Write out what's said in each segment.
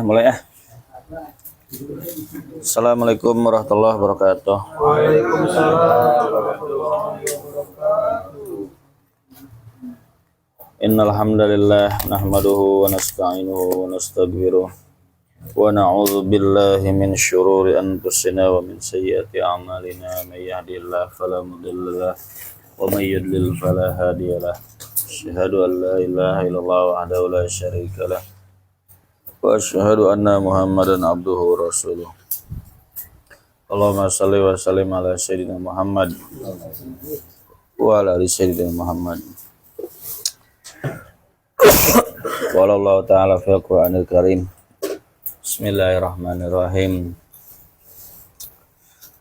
Mulai ya. Assalamualaikum warahmatullahi wabarakatuh. Innal hamdalillah nahmaduhu wa nasta'inuhu wa nastaghfiruh wa na'udzu billahi min syururi anfusina wa min sayyiati a'malina may yahdihillahu fala mudilla lahu wa may yudlil fala hadiyalah. Asyhadu an la ilaha illallah wahdahu la syarika lah wa asyhadu anna Muhammadan abduhu wa rasuluh. Allahumma shalli wa sallim ala sayyidina Muhammad wa ala ali sayyidina Muhammad. Qala Allah ta'ala fil Qur'anil Karim. Bismillahirrahmanirrahim.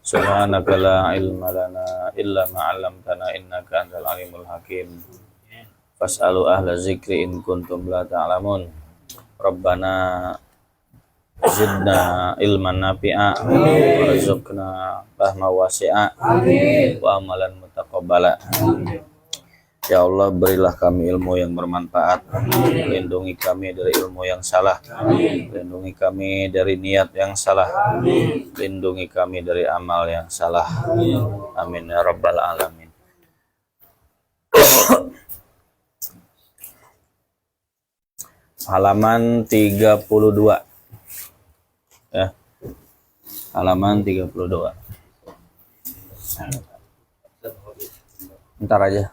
Subhanaka la ilma lana illa ma 'allamtana innaka antal alimul hakim. Fas'alu ahla zikri in kuntum la ta'lamun. Rabbana zidna ilman nafi'a warzuqna fahma wasi'a wa amalan mutaqabbala. Ya Allah, berilah kami ilmu yang bermanfaat, lindungi kami dari ilmu yang salah, lindungi kami dari niat yang salah, lindungi kami dari amal yang salah. Amin ya rabbal alamin. Halaman 32 ya, halaman 32. Ntar aja.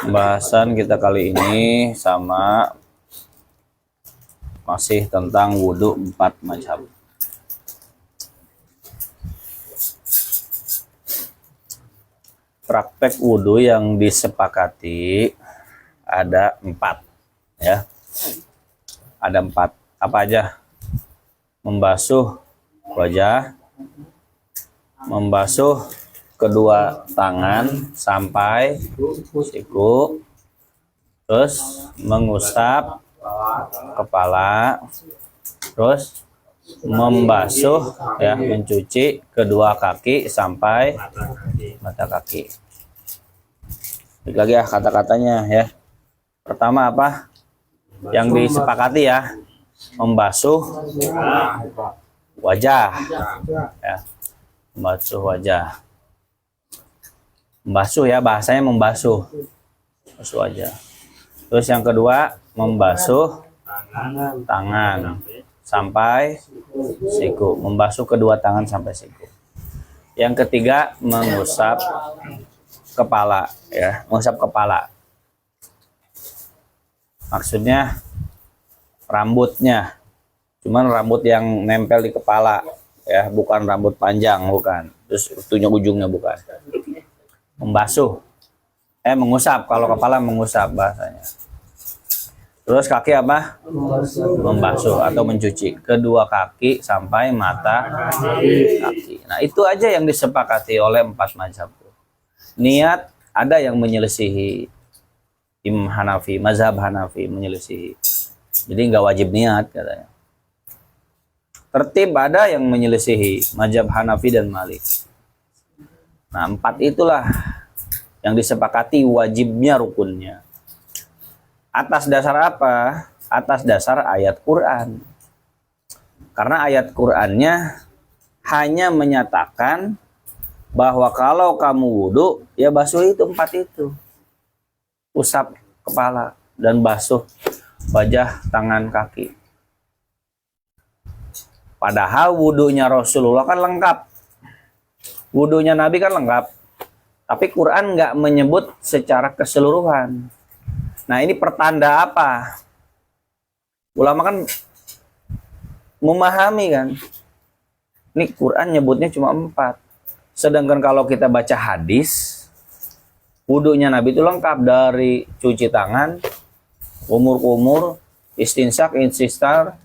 Pembahasan kita kali ini sama masih tentang wudhu 4 mazhab. Praktek wudhu yang disepakati ada 4, ya. Ada 4. Apa aja? Membasuh wajah, membasuh kedua tangan sampai siku, terus mengusap kepala, terus membasuh, ya, mencuci kedua kaki sampai mata kaki. Lagi ya kata-katanya, ya. Pertama apa? Yang disepakati, ya, membasuh wajah, ya, membasuh wajah. Membasuh, ya, bahasanya membasuh, membasuh wajah. Terus yang kedua membasuh tangan sampai siku, membasuh kedua tangan sampai siku. Yang ketiga mengusap kepala, ya, mengusap kepala. Maksudnya rambutnya, cuman rambut yang nempel di kepala, ya, bukan rambut panjang, bukan. Terus ujungnya bukan. Membasuh, mengusap. Kalau kepala mengusap bahasanya. Terus kaki apa? Membasuh atau mencuci kedua kaki sampai mata kaki. Nah, itu aja yang disepakati oleh 4 mazhab. Niat ada yang menyelisihi, Imam Hanafi, mazhab Hanafi menyelisihi. Jadi nggak wajib niat katanya. Tertib ada yang menyelisihi, mazhab Hanafi dan Malik. Nah, 4 itulah yang disepakati wajibnya rukunnya. Atas dasar apa? Atas dasar ayat Quran. Karena ayat Qurannya hanya menyatakan bahwa kalau kamu wudhu, ya basuh itu 4 itu. Usap kepala dan basuh wajah, tangan, kaki. Padahal wudhunya Rasulullah kan lengkap. Wudhunya Nabi kan lengkap. Tapi Quran nggak menyebut secara keseluruhan. Nah, ini pertanda apa? Ulama kan memahami kan. Ini Quran nyebutnya cuma 4. Sedangkan kalau kita baca hadis, wudhunya Nabi itu lengkap dari cuci tangan, kumur-kumur, istinsak, insistar,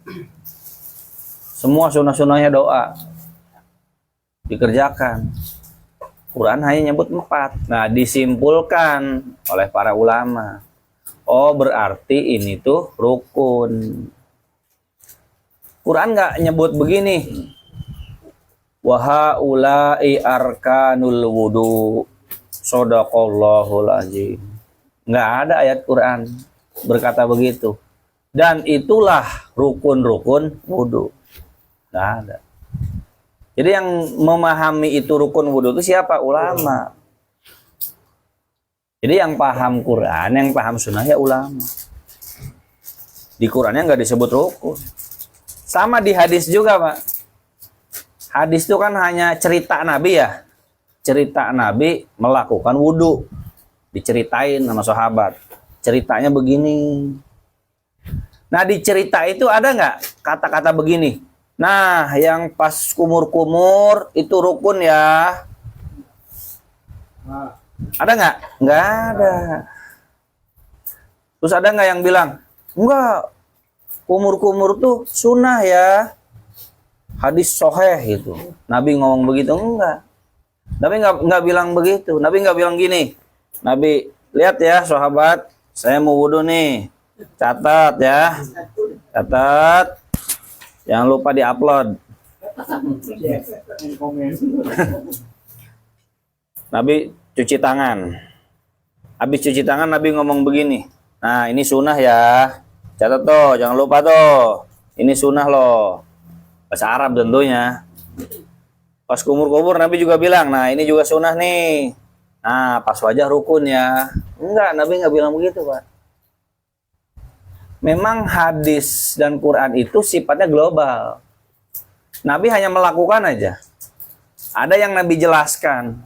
semua sunah-sunahnya doa dikerjakan. Quran hanya nyebut 4. Nah, disimpulkan oleh para ulama, oh berarti ini tuh rukun. Quran nggak nyebut begini, wahaulai arkanul wudu, shadaqallahul azim. Nggak ada ayat Quran berkata begitu. Dan itulah rukun-rukun wudu. Nggak ada. Jadi yang memahami itu rukun wudu itu siapa? Ulama. Jadi yang paham Quran, yang paham sunnah ya ulama. Di Qurannya nggak disebut rukun. Sama di hadis juga, Pak. Hadis itu kan hanya cerita Nabi, ya. Cerita Nabi melakukan wudhu. Diceritain sama sahabat. Ceritanya begini. Nah, di cerita itu ada nggak kata-kata begini? Nah, yang pas kumur-kumur itu rukun, ya. Ada nggak? Nggak ada. Terus ada nggak yang bilang, enggak, kumur-kumur tuh sunnah, ya. Hadis soheh gitu. Nabi ngomong begitu? Enggak. Nabi nggak bilang begitu. Nabi nggak bilang gini. Nabi, lihat ya sahabat, saya mau wudhu nih. Catat ya. Catat. Jangan lupa di-upload. Nabi cuci tangan. Habis cuci tangan Nabi ngomong begini. Nah, ini sunnah, ya. Catat tuh, jangan lupa tuh. Ini sunnah loh. Bahasa Arab tentunya. Pas kumur-kumur Nabi juga bilang, nah ini juga sunnah nih. Nah, pas wajah rukun, ya. Enggak, Nabi nggak bilang begitu, Pak. Memang hadis dan Quran itu sifatnya global. Nabi hanya melakukan aja. Ada yang Nabi jelaskan,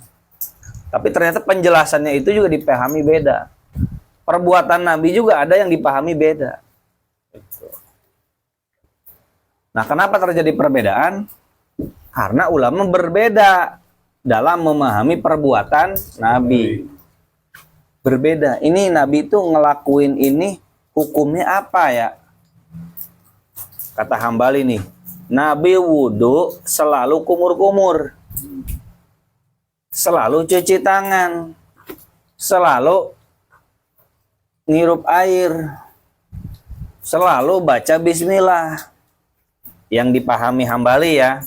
tapi ternyata penjelasannya itu juga dipahami beda. Perbuatan Nabi juga ada yang dipahami beda. Nah, kenapa terjadi perbedaan? Karena ulama berbeda dalam memahami perbuatan Nabi. Berbeda. Ini Nabi itu ngelakuin ini hukumnya apa ya? Kata Hambali nih, Nabi wudhu selalu kumur-kumur, selalu cuci tangan, selalu ngirup air, selalu baca bismillah. Yang dipahami Hambali ya.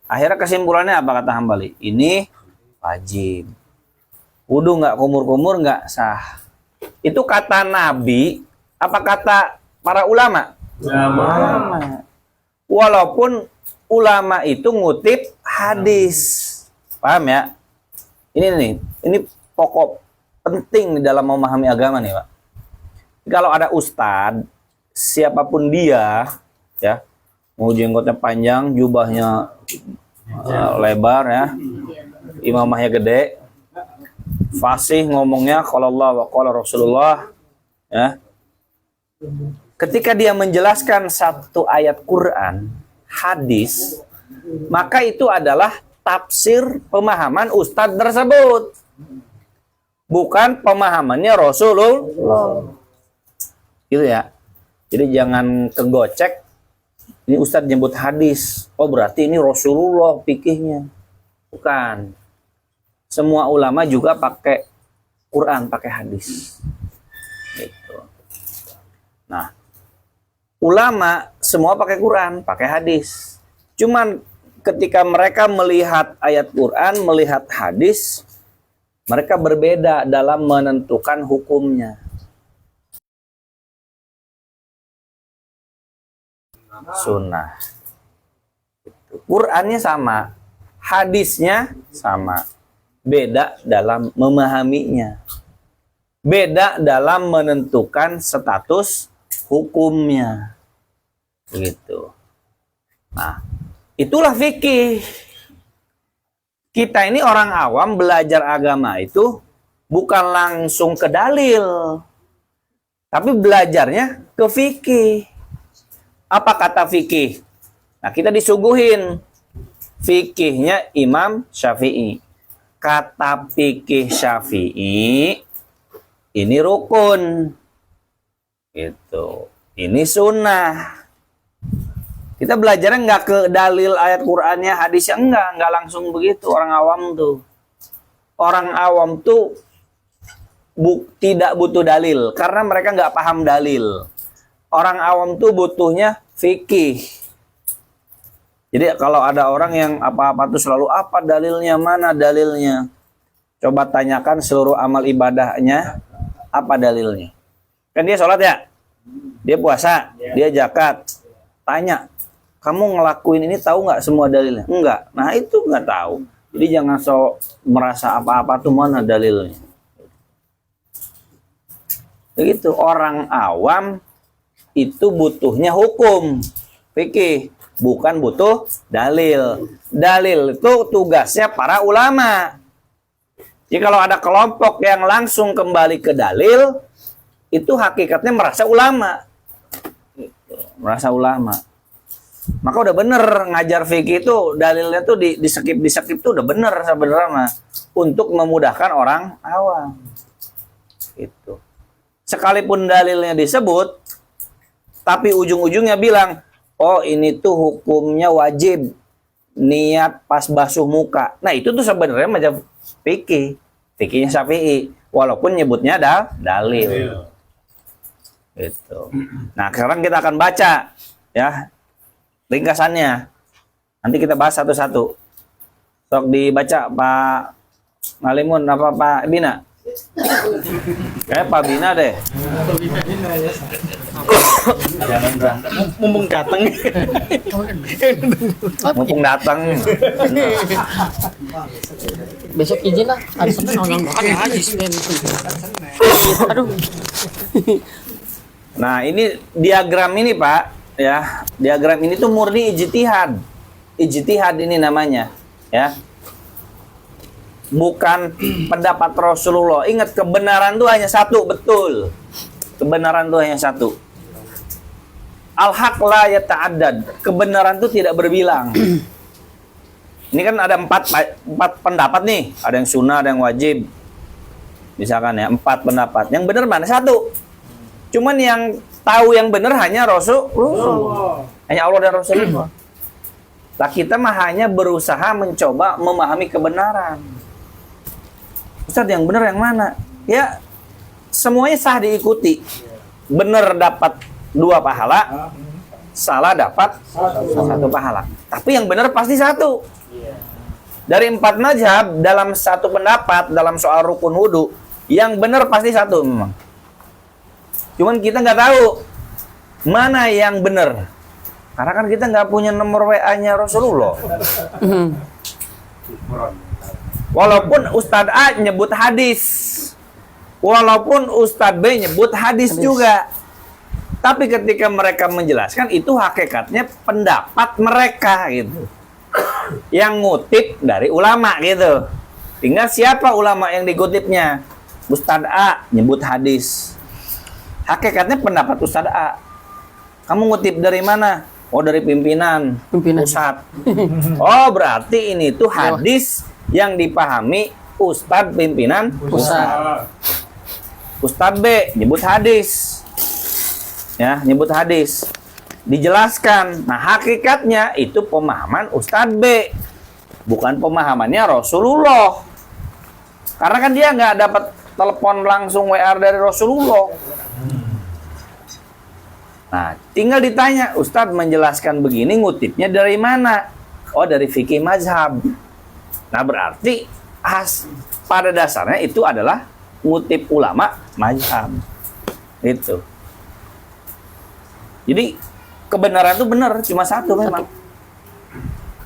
Akhirnya kesimpulannya apa kata Hambali? Ini wajib. Wudhu nggak kumur-kumur nggak sah. Itu kata Nabi, apa kata para ulama? Ulama. Walaupun ulama itu ngutip hadis. Paham ya? Ini pokok penting di dalam memahami agama nih, Pak. Kalau ada ustadz, siapapun dia, ya, mau jenggotnya panjang, jubahnya lebar ya, imamahnya gede, fasih ngomongnya qala Allah wa qala Rasulullah, ya. Ketika dia menjelaskan satu ayat Quran, hadis, maka itu adalah tafsir pemahaman ustadz tersebut, bukan pemahamannya Rasulullah. Gitu ya. Jadi jangan kegocek. Ini ustadz nyebut hadis, oh berarti ini Rasulullah fikihnya. Bukan. Semua ulama juga pakai Quran, pakai hadis. Gitu. Nah, ulama semua pakai Quran, pakai hadis. Cuman ketika mereka melihat ayat Quran, melihat hadis, mereka berbeda dalam menentukan hukumnya. Sunnah. Qurannya sama, hadisnya sama. Beda dalam memahaminya. Beda dalam menentukan status hukumnya. Begitu. Nah, itulah fikih. Kita ini orang awam belajar agama itu bukan langsung ke dalil, tapi belajarnya ke fikih. Apa kata fikih? Nah, kita disuguhin fikihnya Imam Syafi'i. Kata fikih Syafi'i, ini rukun. Gitu. Ini sunnah. Kita belajarnya nggak ke dalil ayat Qur'annya, hadisnya nggak langsung begitu. Orang awam tuh. Orang awam tuh tidak butuh dalil karena mereka nggak paham dalil. Orang awam tuh butuhnya fikih. Jadi kalau ada orang yang apa-apa tuh selalu apa dalilnya, mana dalilnya. Coba tanyakan seluruh amal ibadahnya, apa dalilnya. Kan dia sholat ya, dia puasa, dia zakat. Tanya, kamu ngelakuin ini tahu nggak semua dalilnya? Enggak. Nah itu nggak tahu. Jadi jangan merasa apa-apa tuh mana dalilnya. Begitu, orang awam itu butuhnya hukum fikih, bukan butuh dalil. Dalil itu tugasnya para ulama. Jadi kalau ada kelompok yang langsung kembali ke dalil, itu hakikatnya merasa ulama. Merasa ulama. Maka udah bener ngajar fikih itu dalilnya tuh di skip tuh udah bener sebenarnya untuk memudahkan orang awam. Itu. Sekalipun dalilnya disebut, tapi ujung-ujungnya bilang, oh ini tuh hukumnya wajib niat pas basuh muka. Nah itu tuh sebenarnya macam fikihnya Syafi'i, walaupun nyebutnya dalil. Gitu. Nah sekarang kita akan baca ya ringkasannya. Nanti kita bahas satu-satu. Sok dibaca Pak Malimun apa Pak Bina? Kayak Pak Bina deh. Jangan berantem. Mumpung datang. Mumpung datang. Besok izin lah. Hari Senin orang ada Senin. Aduh. Nah, ini diagram ini, Pak, ya. Diagram ini tuh murni ijtihad. Ijtihad ini namanya. Ya. Bukan pendapat Rasulullah. Ingat, kebenaran itu hanya satu, betul. Kebenaran itu hanya satu. Al-haq la yata'addad. Kebenaran itu tidak berbilang. Ini kan ada empat pendapat nih. Ada yang sunnah, ada yang wajib. Misalkan ya, 4 pendapat. Yang benar mana? Satu. Cuman yang tahu yang benar hanya Rasulullah. Hanya Allah dan Rasulullah. Nah, kita mah hanya berusaha mencoba memahami kebenaran. Ustaz, yang benar yang mana? Ya, semuanya sah diikuti. Benar dapat 2 pahala, salah dapat 1 pahala. Tapi yang benar pasti 1. Dari 4 mazhab, dalam 1 pendapat, dalam soal rukun wudu, yang benar pasti 1 memang. Cuman kita nggak tahu mana yang benar. Karena kan kita nggak punya nomor WA-nya Rasulullah. Walaupun Ustadz A nyebut hadis, walaupun Ustadz B nyebut hadis juga, tapi ketika mereka menjelaskan itu hakikatnya pendapat mereka gitu, yang ngutip dari ulama gitu. Tinggal siapa ulama yang dikutipnya. Ustadz A nyebut hadis, hakikatnya pendapat Ustadz A. Kamu ngutip dari mana? Oh, dari pimpinan pusat. Oh, berarti ini tuh hadis yang dipahami Ustadz pimpinan pusat. Ustadz B nyebut hadis. Ya, nyebut hadis. Dijelaskan. Nah, hakikatnya itu pemahaman Ustadz B. Bukan pemahamannya Rasulullah. Karena kan dia nggak dapat telepon langsung WA dari Rasulullah. Nah, tinggal ditanya, Ustadz menjelaskan begini, ngutipnya dari mana? Oh, dari fikih mazhab. Nah, berarti pada dasarnya itu adalah ngutip ulama mazhab. Itu. Jadi, kebenaran itu benar, cuma 1 memang.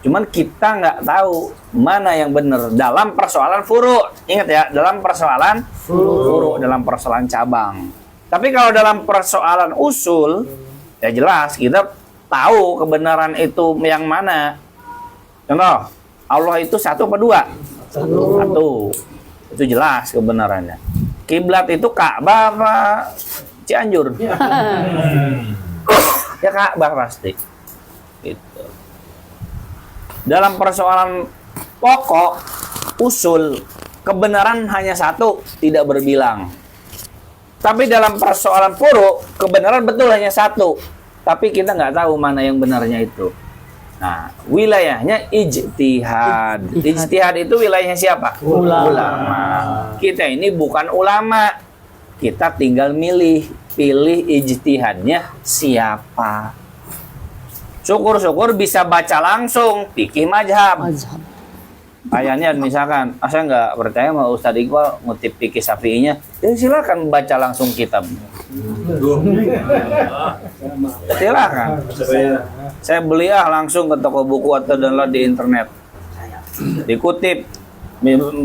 Cuman kita nggak tahu mana yang benar dalam persoalan furu'. Ingat ya, dalam persoalan furu', dalam persoalan cabang. Tapi kalau dalam persoalan usul, ya jelas kita tahu kebenaran itu yang mana. Contoh, Allah itu 1 apa 2? 1. Itu jelas kebenarannya. Kiblat itu Ka'bah apa Cianjur? Ya Ka'bah pasti. Gitu. Dalam persoalan pokok, usul, kebenaran hanya 1, tidak berbilang. Tapi dalam persoalan furu', kebenaran betul hanya 1. Tapi kita nggak tahu mana yang benarnya itu. Nah, wilayahnya ijtihad. Ijtihad itu wilayahnya siapa? Ulama. Kita ini bukan ulama. Kita tinggal pilih ijtihadnya siapa. Syukur-syukur bisa baca langsung fikih mazhab. Ayahnya misalkan, saya nggak percaya sama Ustadz Iqbal ngutip fikih Syafi'inya, ya silakan baca langsung kitab. Silakan. Saya beli langsung ke toko buku atau download di internet. Dikutip,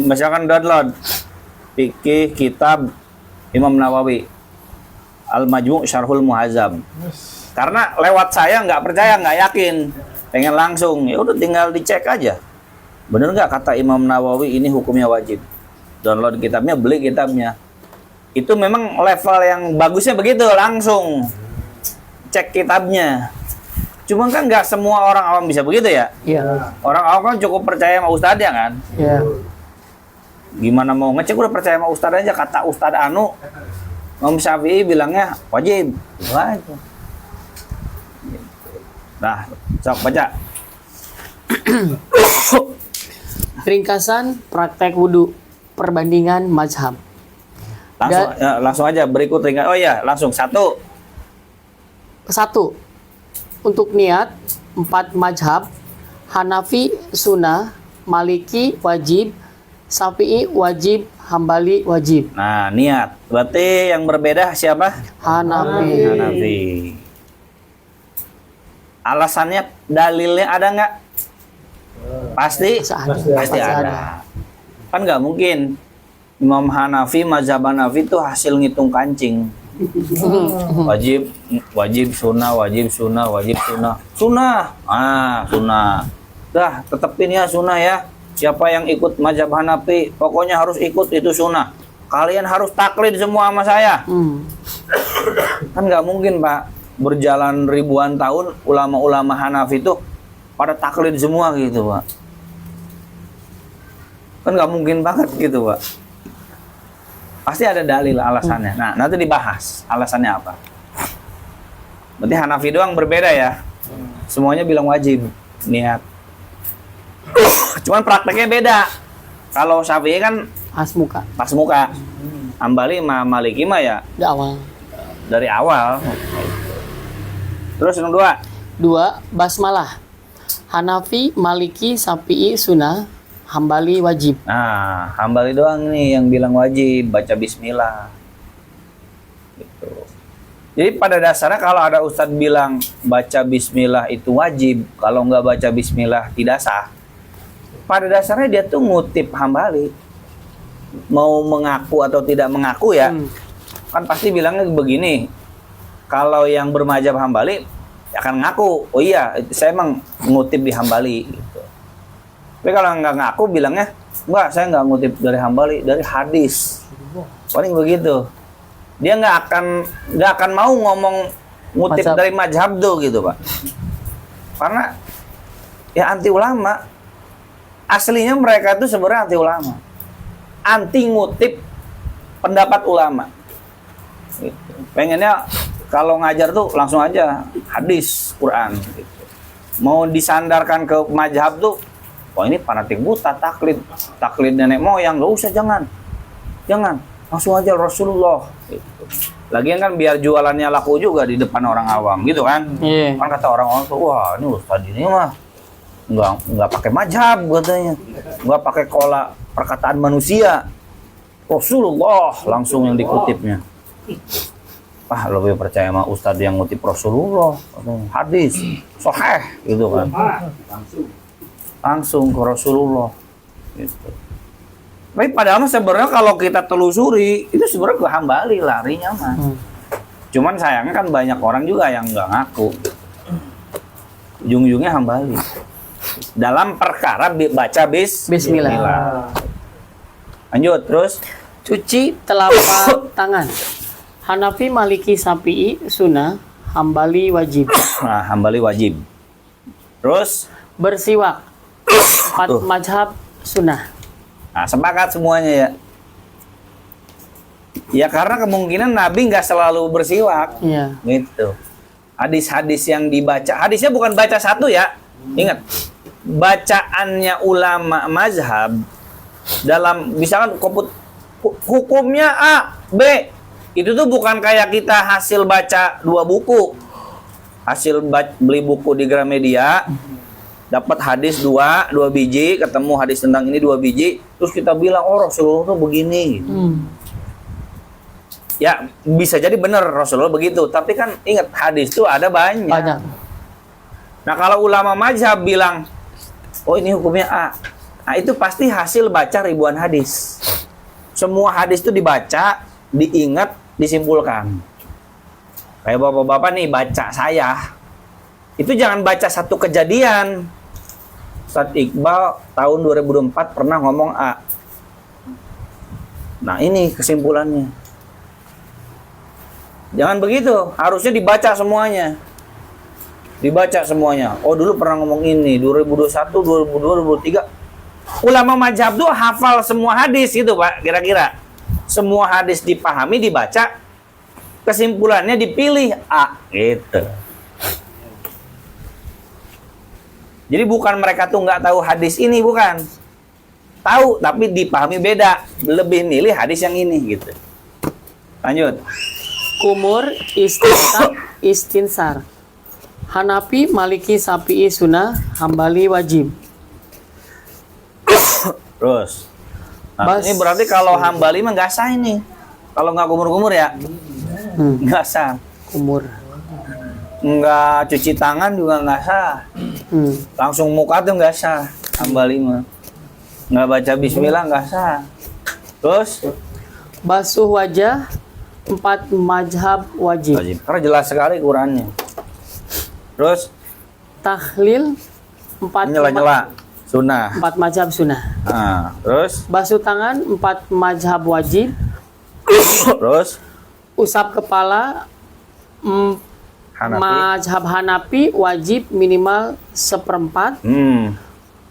misalkan download fikih kitab Imam Nawawi, Al-Majmu' Syarhul Muhazzam. Karena lewat saya nggak percaya, nggak yakin, pengen langsung, ya udah tinggal dicek aja. Bener nggak kata Imam Nawawi ini hukumnya wajib? Download kitabnya, beli kitabnya. Itu memang level yang bagusnya begitu, langsung cek kitabnya. Cuma kan nggak semua orang awam bisa begitu ya? Iya. Orang awam kan cukup percaya sama ustadznya kan? Iya. Gimana mau ngecek, udah percaya sama ustadz aja. Kata Ustadz Anu, Imam Syafi'i bilangnya wajib. Wah, itu. Nah, sok baca. Ringkasan praktek wudu, perbandingan mazhab. Langsung aja berikut ringkas. Oh ya, langsung 1. 1. Untuk niat 4 mazhab, Hanafi sunnah, Maliki wajib, Syafi'i wajib, Hambali wajib. Nah, niat. Berarti yang berbeda siapa? Hanafi. Alasannya, dalilnya ada nggak? Pasti ada. Kan nggak mungkin Imam Hanafi, mazhab Hanafi itu hasil ngitung kancing. Wajib sunnah. Sunnah. dah tetepin ya sunnah ya. Siapa yang ikut mazhab Hanafi, pokoknya harus ikut, itu sunnah. Kalian harus taklid semua sama saya. Kan nggak mungkin Pak, berjalan ribuan tahun ulama-ulama Hanafi itu pada taklid semua gitu Pak. Kan nggak mungkin banget gitu Pak. Pasti ada dalil alasannya. Nah nanti dibahas alasannya apa. Berarti Hanafi doang berbeda ya. Semuanya bilang wajib niat. Cuman prakteknya beda. Kalau Syafi'i kan pas muka. Hambali sama Maliki mah ya dari awal. Terus yang dua basmalah. Hanafi, Maliki, Syafi'i sunnah, Hambali wajib. Nah, Hambali doang nih yang bilang wajib baca bismillah. Gitu. Jadi pada dasarnya kalau ada ustadz bilang baca bismillah itu wajib, kalau nggak baca bismillah tidak sah. Pada dasarnya dia tuh ngutip Hambali. Mau mengaku atau tidak mengaku ya, kan pasti bilangnya begini. Kalau yang bermazhab Hambali akan ngaku, oh iya saya emang ngutip di Hambali gitu. Tapi kalau nggak ngaku bilangnya, enggak, saya nggak ngutip dari Hambali, dari hadis. Paling begitu. Dia nggak akan mau ngomong ngutip dari mazhab tuh gitu Pak. Karena ya anti ulama. Aslinya mereka itu sebenarnya anti ulama. Anti ngutip pendapat ulama. Gitu. Pengennya kalau ngajar tuh langsung aja hadis Quran. Gitu. Mau disandarkan ke mazhab tuh, wah ini fanatik buta, taklid nenek moyang, nggak usah, jangan, langsung aja Rasulullah. Gitu. Lagian kan biar jualannya laku juga di depan orang awam, gitu kan? Yeah. Kan kata orang-orang tuh, wah ini ustadz ini mah nggak pakai mazhab katanya, nggak pakai kola perkataan manusia, Rasulullah langsung yang dikutipnya. Lebih percaya sama ustadz yang ngutip Rasulullah, hadis, sahih gitu kan, langsung ke Rasulullah. Gitu. Tapi padahal sebenarnya kalau kita telusuri itu sebenarnya ke Hambali larinya mah. Cuman sayangnya kan banyak orang juga yang nggak ngaku. Ujung-ujungnya Hambali. Dalam perkara baca bismillah. Lanjut terus. Cuci telapak tangan. Hanafi, Maliki, Syafi'i sunnah, Hambali wajib. Nah, Hambali wajib. Terus bersiwak. 4 mazhab sunnah. Nah, sepakat semuanya ya. Ya karena kemungkinan Nabi nggak selalu bersiwak. Iya. Gitu. Hadis-hadis yang dibaca, hadisnya bukan baca satu ya. Ingat, bacaannya ulama mazhab dalam misalkan hukumnya A, B, itu tuh bukan kayak kita hasil baca 2 buku. Beli buku di Gramedia, dapat hadis 2 biji, ketemu hadis tentang ini 2 biji, terus kita bilang, oh Rasulullah tuh begini. Ya bisa jadi benar Rasulullah begitu, tapi kan ingat hadis tuh ada banyak. Nah kalau ulama mazhab bilang, oh ini hukumnya A, nah itu pasti hasil baca ribuan hadis. Semua hadis itu dibaca, diingat, disimpulkan. Kayak bapak-bapak nih baca saya, itu jangan baca satu kejadian. Ustadz Iqbal tahun 2004 pernah ngomong A. Nah ini kesimpulannya. Jangan begitu, harusnya dibaca semuanya. Dibaca semuanya. Oh dulu pernah ngomong ini, 2021, 2022, 2023. Ulama mazhab tuh hafal semua hadis gitu Pak, kira-kira. Semua hadis dipahami, dibaca, kesimpulannya dipilih A, gitu. Jadi bukan mereka tuh nggak tahu hadis ini, bukan. Tahu, tapi dipahami beda. Lebih milih hadis yang ini, gitu. Lanjut. Kumur, istinsar. Hanafi, Maliki, Syafi'i sunnah, Hambali wajib. Terus. Nah, ini berarti kalau Hambali mah nggak sah ini. Kalau nggak kumur-kumur ya, nggak sah. Kumur. Nggak cuci tangan juga nggak sah. Langsung muka tuh nggak sah. Hambali mah. Nggak baca bismillah nggak sah. Terus. Basuh wajah, 4 mazhab wajib. Karena jelas sekali Qurannya. Terus. Tahlil, Nyela-nyela sunnah. 4 mazhab sunnah. Nah, terus Basuh tangan 4 mazhab wajib. terus Usap kepala Hanafi. mazhab Hanafi wajib minimal 1/4.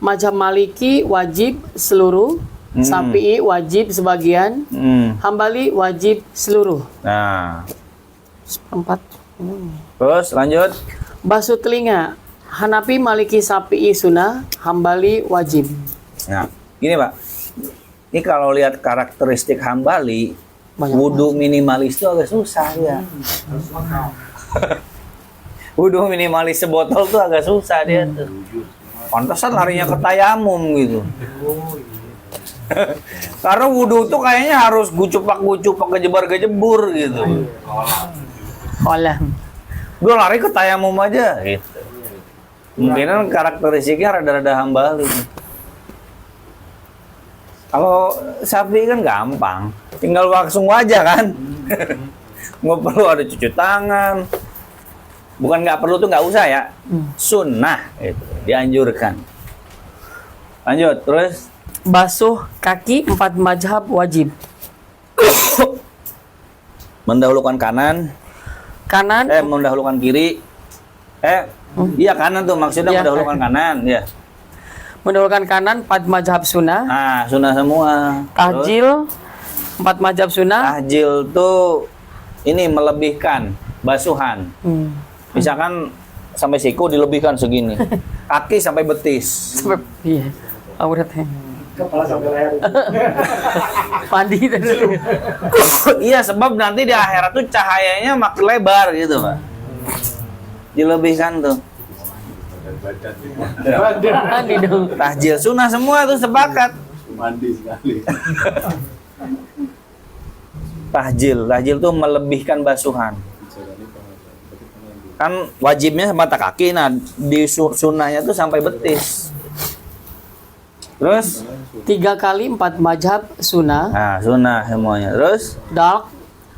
Mazhab Maliki wajib seluruh. Syafi'i wajib sebagian. Hambali wajib seluruh. Nah, 1/4. terus lanjut. Basuh telinga Hanafi, Maliki, Syafi'i sunnah, Hambali wajib. Nah, gini Pak. Ini kalau lihat karakteristik Hambali, Banyak wudhu minimalis itu agak susah ya. Wudhu minimalis sebotol tuh agak susah dia tuh. Pantesan larinya ke tayamum gitu. Karena wudhu tuh kayaknya harus gucupak-gucupak, kejebar-kejebur gitu. Olah. Gue lari ke tayamum aja gitu. Mungkin karakteristiknya rada-rada Hambali. Kalau Syafi'i kan gampang, tinggal langsung aja kan. Nggak perlu ada cuci tangan. Bukan nggak perlu tuh nggak usah ya. Sunnah itu dianjurkan. Lanjut terus. Basuh kaki 4 mazhab wajib. Mendahulukan kanan. Kanan Mendahulukan kiri. Iya kanan tuh maksudnya Iya. mendahulukan kanan ya. mendahulukan kanan 4 mazhab sunnah. Nah, sunnah semua. Tahjil 4 mazhab sunnah. Tahjil tuh ini melebihkan basuhan. Misalkan sampai siku dilebihkan segini. Kaki sampai betis. Sebab iya. Auratnya. Kepala sampai leher. Pandi tadi. Iya, sebab nanti di akhirat tuh cahayanya makin lebar gitu, Pak. Dilebihkan tuh. Pandi dong. Tahjil sunnah semua tuh sepakat. Mandi sekali. Tahjil tuh melebihkan basuhan. Kan wajibnya mata kaki, nah di sunnahnya tuh sampai betis. Terus 3 kali 4 mazhab sunnah. nah sunnah semuanya. Terus Dalk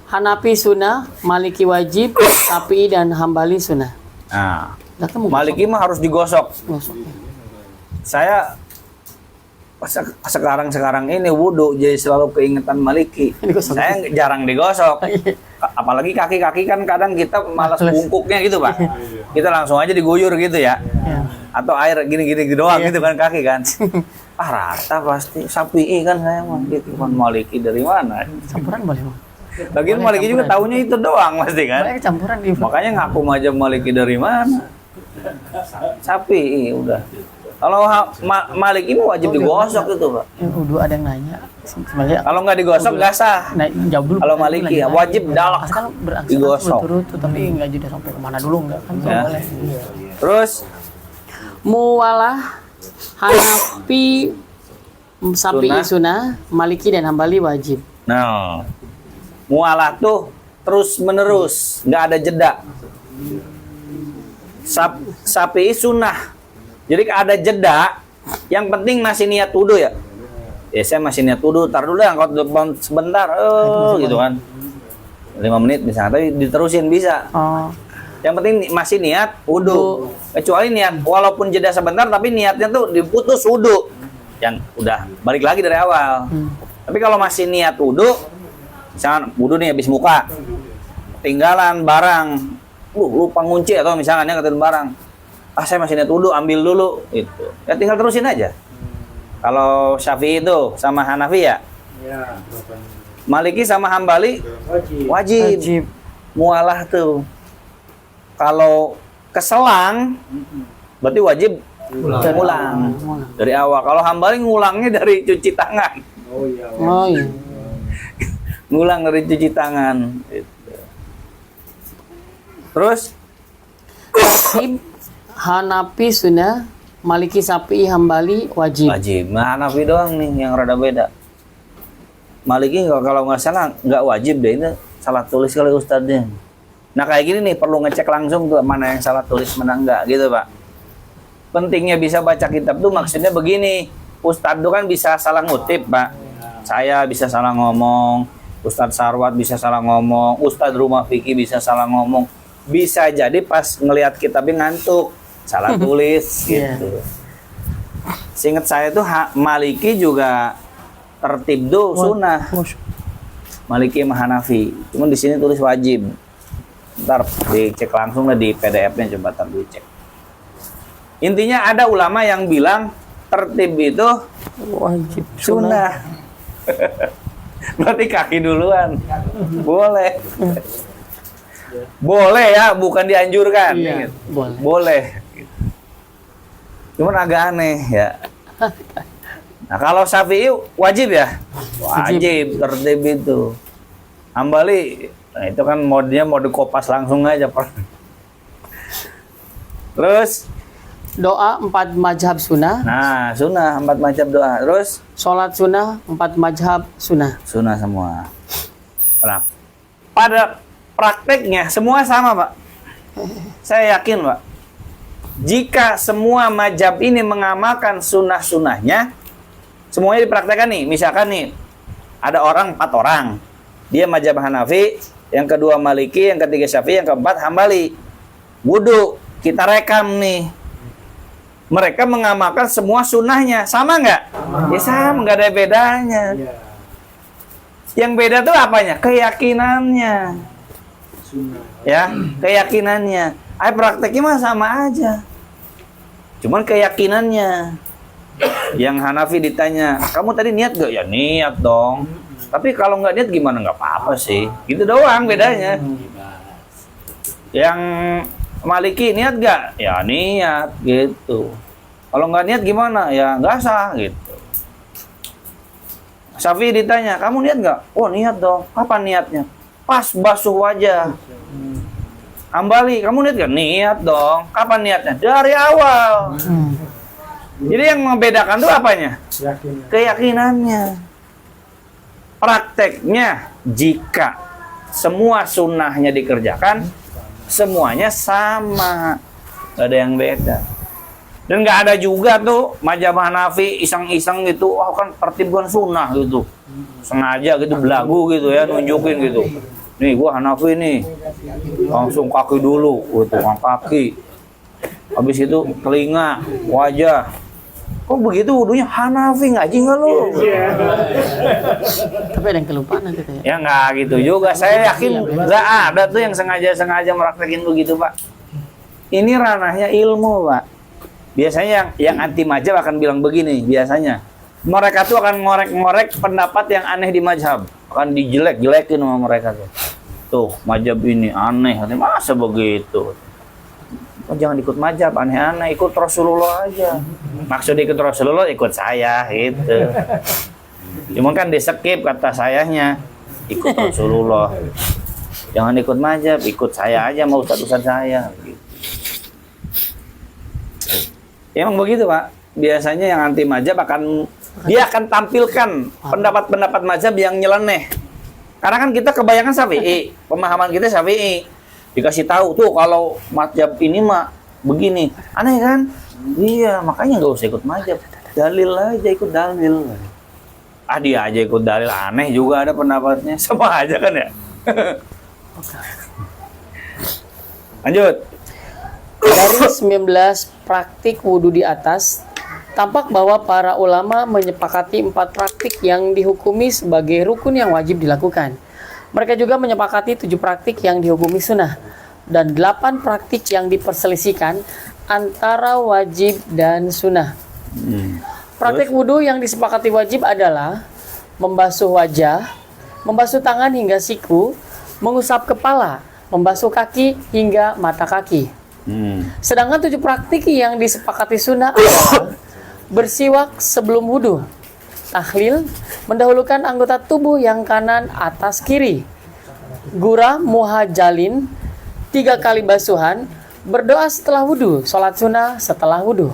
Hanafi sunnah, Maliki wajib, Syafi'i dan Hambali sunnah. nah Dalk mau Maliki mah harus digosok. gosok. Saya sekarang ini wudhu jadi selalu keingetan Maliki. Digosok. Saya jarang digosok. Apalagi kaki-kaki kan kadang kita malas Males. bungkuknya gitu, Pak. Kita langsung aja diguyur gitu ya. Ya. Atau air gini-gini doang Iya. gitu kan kaki kan. Rata pasti. Syafi'i kan saya mah gitu. Kan Maliki dari mana? Campuran boleh Bang. Lagian Boleh Maliki juga campuran. taunya itu doang pasti kan. Boleh campuran di Makanya ngaku aja Maliki dari mana? Syafi'i udah. Kalau Maliki mah wajib digosok itu, Pak. Udah ada yang nanya. Sebenarnya Kalau nggak digosok nggak sah. nah, jawab dulu. Kalau Maliki ya wajib dalak Asal beraksi digosok. berturut tapi nggak jadi sampai kemana dulu nggak kan nggak Ya. boleh. Terus Muwalah Hanafi, Syafi'i sunnah, Maliki dan Hambali wajib. nah mualah tuh terus menerus, nggak ada jeda. Syafi'i sunnah. Jadi ada jeda, yang penting masih niat wudu ya. Ya saya masih niat wudu, tar dulu ya kalau depan sebentar, gitu kan. 5 menit misalnya, tapi diterusin bisa. Oh, Yang penting masih niat wudu. Kecuali niat walaupun jeda sebentar tapi niatnya tuh diputus wudu. Yang udah balik lagi dari awal. Tapi kalau masih niat wudu, misalkan wudu nih habis muka, tinggalan barang, lupa ngunci atau misalnya ketinggalan barang. Saya masih niat wudu, ambil dulu itu. Ya tinggal terusin aja. Kalau Syafi'i itu sama Hanafi ya. Ya, Maliki sama Hambali wajib. wajib. Mualah tuh. Kalau keselang berarti wajib ulang dari awal. Kalau Hambali ngulangnya dari cuci tangan. Oh iya. oh iya. Ngulang dari cuci tangan. Gitu. Terus Wajib Hanafi sunnah, Maliki, Syafi'i, Hambali wajib. wajib. Nah, Hanafi doang nih yang rada beda. Maliki kalau nggak salah nggak wajib deh, ini salah tulis kali ustadznya. Nah kayak gini nih perlu ngecek langsung tuh mana yang salah tulis mana enggak gitu, Pak. Pentingnya bisa baca kitab tuh maksudnya begini. Ustadz tuh kan bisa salah ngutip, Pak. Saya bisa salah ngomong, Ustadz Sarwat bisa salah ngomong, Ustadz Rumah Fikih bisa salah ngomong. Bisa jadi pas ngelihat kitabnya ngantuk, salah tulis gitu. Seingat saya tuh Maliki juga tertib tuh sunnah. Maliki sama Hanafi. Cuman di sini tulis wajib. Ntar dicek langsung lah di PDF-nya, coba ntar dicek. Intinya ada ulama yang bilang tertib itu Wajib sunnah. Berarti kaki duluan. Boleh. Boleh ya, bukan dianjurkan. Iya, boleh. Boleh. Cuman agak aneh ya. Nah, kalau Syafi'i wajib ya? Wajib, tertib itu. Hambali, nah itu kan modenya mode kopas langsung aja. Terus Doa 4 mazhab sunnah. nah, sunnah 4 macam doa. Terus Sholat sunnah 4 mazhab sunnah. sunnah semua. Nah, pada prakteknya semua sama, Pak. Saya yakin, Pak. Jika semua mazhab ini mengamalkan sunnah-sunnahnya, semuanya dipraktekkan nih. Misalkan nih, ada orang 4 orang. Dia mazhab Hanafi, yang kedua Maliki, yang ketiga Syafi'i, yang keempat Hambali. Wudu, kita rekam nih. Mereka mengamalkan semua sunnahnya. Sama nggak? Ya sama, nggak ada bedanya. Yang beda tuh apanya? Keyakinannya. Ya, keyakinannya. Prakteknya mah sama aja. Cuman keyakinannya. Yang Hanafi ditanya, kamu tadi niat gak? Ya niat dong. Tapi kalau nggak niat gimana? Nggak apa-apa sih. Gitu doang bedanya. Yang Maliki niat gak? Ya niat gitu. Kalau nggak niat gimana? Ya nggak sah gitu. Syafi'i ditanya, kamu niat gak? Oh niat dong. Kapan niatnya? Pas basuh wajah. Hambali, kamu niat gak? Niat dong. Kapan niatnya? Dari awal. Jadi yang membedakan tuh apanya? Keyakinannya. Prakteknya, jika semua sunnahnya dikerjakan, semuanya sama, gak ada yang beda. Dan gak ada juga tuh mazhab Hanafi iseng-iseng gitu, wah kan tertibkan sunnah gitu, sengaja gitu belagu gitu ya, nunjukin gitu. Nih gua Hanafi nih, langsung kaki dulu, gitu kan kaki. Habis itu telinga, wajah. Kok begitu wudunya Hanafi, ngaji nggak lu? Tapi ada yang kelupaan nanti ya. Ya nggak gitu juga. Saya yakin nggak ada tuh yang sengaja meraktekin begitu, Pak. Ini ranahnya ilmu, Pak. Biasanya yang anti mazhab akan bilang begini, biasanya. Mereka tuh akan ngorek-ngorek pendapat yang aneh di mazhab. Akan dijelek-jelekin sama mereka tuh. Tuh, mazhab ini aneh. Masa begitu? Oh, jangan ikut mazhab, aneh-aneh. Ikut Rasulullah aja. Maksud ikut Rasulullah, ikut saya, gitu. Cuma kan di-skip kata sayanya. Ikut Rasulullah. Jangan ikut mazhab, ikut saya aja, mau ustaz-ustaz saya. Gitu. Ya, emang begitu, Pak. Biasanya yang anti mazhab dia akan tampilkan pendapat-pendapat mazhab yang nyeleneh. Karena kan kita kebanyakan Syafi'i, pemahaman kita Syafi'i. Dikasih tahu tuh kalau mazhab ini mah begini, aneh kan? Iya, makanya nggak usah ikut mazhab. Dalil aja, ikut dalil. Dia aja ikut dalil, aneh juga ada pendapatnya, sama aja kan ya? Lanjut. Dari 19 praktik wudhu di atas, tampak bahwa para ulama menyepakati 4 praktik yang dihukumi sebagai rukun yang wajib dilakukan. Mereka juga menyepakati 7 praktik yang dihukumi sunnah dan 8 praktik yang diperselisihkan antara wajib dan sunnah. Praktik wudhu yang disepakati wajib adalah membasuh wajah, membasuh tangan hingga siku, mengusap kepala, membasuh kaki hingga mata kaki. Sedangkan 7 praktik yang disepakati sunnah adalah bersiwak sebelum wudhu, tahlil, mendahulukan anggota tubuh yang kanan atas kiri, gurah muhajalin, 3 kali basuhan, berdoa setelah wudhu, sholat sunnah setelah wudhu.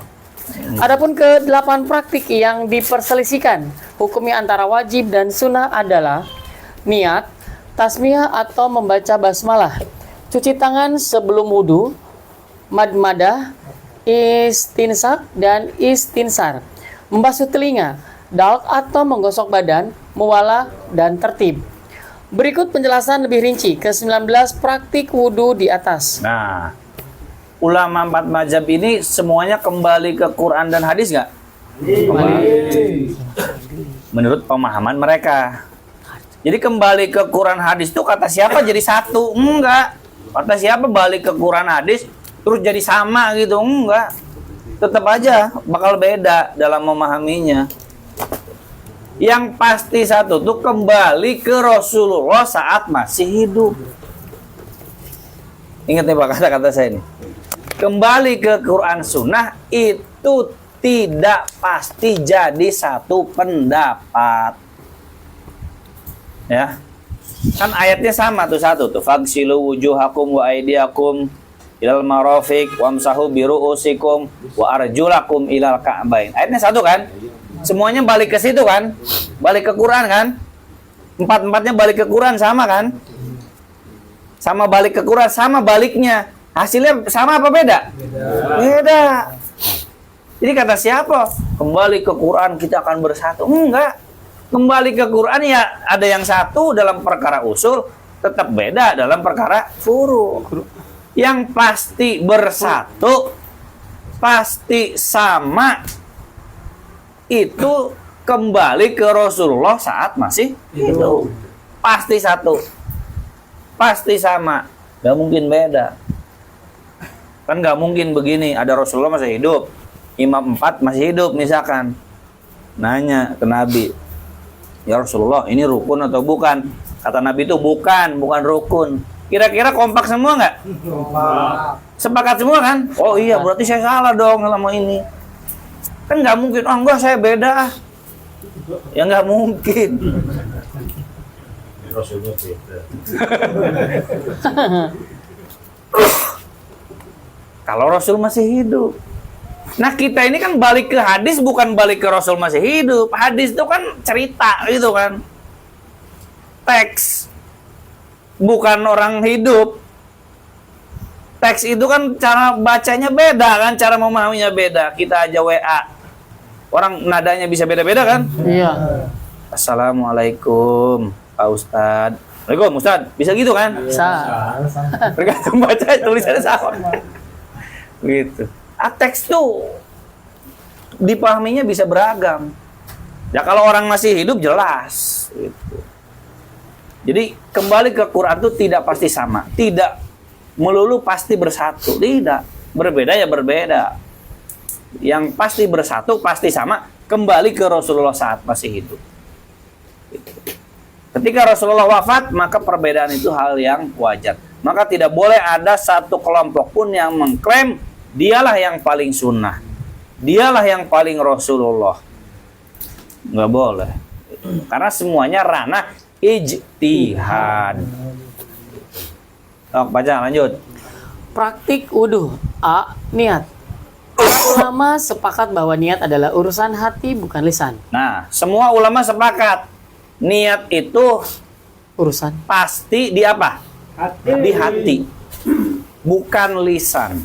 Adapun ke-8 praktik yang diperselisihkan hukumnya antara wajib dan sunnah adalah niat, tasmiyah atau membaca basmalah, cuci tangan sebelum wudhu, madmadah, istinsak dan istinsar, membasuh telinga, dalk atau menggosok badan, muwalah, dan tertib. Berikut penjelasan lebih rinci ke-19 praktik wudhu di atas. Nah, ulama 4 mazhab ini semuanya kembali ke Quran dan hadis nggak? Menurut pemahaman mereka. Jadi kembali ke Quran hadis itu kata siapa jadi satu? Enggak. Kata siapa balik ke Quran hadis terus jadi sama gitu? Enggak. Tetap aja bakal beda dalam memahaminya. Yang pasti satu tuh kembali ke Rasulullah saat masih hidup. Ingat nih Pak kata-kata saya ini. Kembali ke Quran Sunnah itu tidak pasti jadi satu pendapat. Ya. Kan ayatnya sama tuh satu tuh. Fagsilu wujuhakum wa aydiyakum ilal marafiq wamsahu biru'usikum wa arjulakum ilal ka'bain. Ayatnya satu kan? Semuanya balik ke situ kan? Balik ke Quran kan? Empat-empatnya balik ke Quran sama kan? Sama balik ke Quran, sama baliknya. Hasilnya sama apa beda? Beda. Jadi kata siapa? Kembali ke Quran kita akan bersatu. Enggak. Kembali ke Quran ya ada yang satu dalam perkara usul, tetap beda dalam perkara furu. Yang pasti bersatu, pasti sama, itu kembali ke Rasulullah saat masih hidup. Pasti satu. Pasti sama, gak mungkin beda. Kan gak mungkin begini, ada Rasulullah masih hidup, Imam 4 masih hidup misalkan. Nanya ke Nabi, ya Rasulullah ini rukun atau bukan? Kata Nabi itu bukan rukun. Kira-kira kompak semua nggak? Sepakat semua kan? Oh iya berarti saya salah dong selama ini. Kan gak mungkin, oh enggak saya beda. Ya gak mungkin. Rasulnya beda. Kalau Rasul masih hidup. Nah kita ini kan balik ke hadis bukan balik ke Rasul masih hidup. Hadis itu kan cerita gitu kan. Teks. Bukan orang hidup. Teks itu kan cara bacanya beda kan. Cara memahaminya beda. Kita aja WA. Orang nadanya bisa beda-beda kan. Iya. Assalamualaikum Pak Ustadz. Waalaikumsalam Ustadz. Bisa gitu kan? Bisa. Tergantung baca tulisannya sama. Gitu. Teks tuh dipahaminya bisa beragam. Ya kalau orang masih hidup jelas gitu. Jadi kembali ke Quran tuh tidak pasti sama, tidak melulu pasti bersatu, tidak. Berbeda ya berbeda. Yang pasti bersatu, pasti sama, kembali ke Rasulullah saat masih hidup. Gitu. Ketika Rasulullah wafat, maka perbedaan itu hal yang wajar. Maka tidak boleh ada satu kelompok pun yang mengklaim dialah yang paling sunnah, dialah yang paling Rasulullah. Nggak boleh. Karena semuanya ranah ijtihad. Baca lanjut. Praktik wudu. A. Niat. Para ulama sepakat bahwa niat adalah urusan hati bukan lisan. Nah, semua ulama sepakat niat itu Urusan pasti di apa? Di hati. Bukan lisan.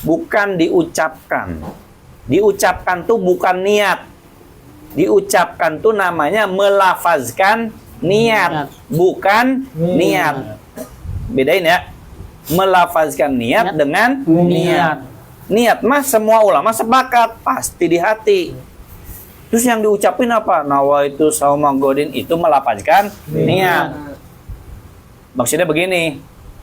Bukan diucapkan. Diucapkan tuh bukan niat. Diucapkan tuh namanya melafazkan niat, bukan niat. Bedain ya. Melafazkan niat dengan niat. Niat mah semua ulama sepakat pasti di hati. Terus yang diucapin apa? Nawaitu sauma godin, itu melafazkan niat. Maksudnya begini.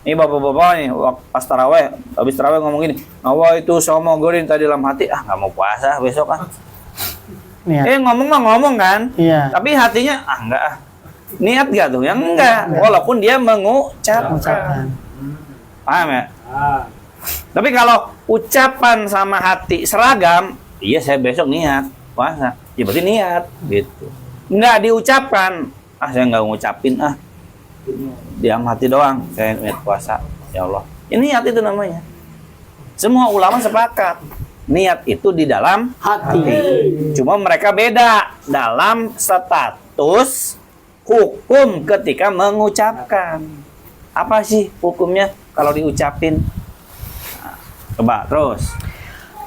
Ini bapak-bapak nih pas taraweh, habis taraweh ngomong gini, nawaitu sauma godin, tadi dalam hati nggak mau puasa besok niat. Ngomong mah ngomong kan? Iya. Tapi hatinya enggak. Niat gak tuh? Yang enggak. Walaupun dia mengucapkan. Paham ya? Tapi kalau ucapan sama hati seragam, iya saya besok niat puasa. Ya berarti niat gitu. Enggak diucapkan. Saya enggak ngucapin diam hati doang. Saya niat puasa. Ya Allah. Ini niat itu namanya. Semua ulama sepakat. Niat itu di dalam Hati. Cuma mereka beda dalam status hukum ketika mengucapkan. Apa sih hukumnya kalau diucapin? Coba terus.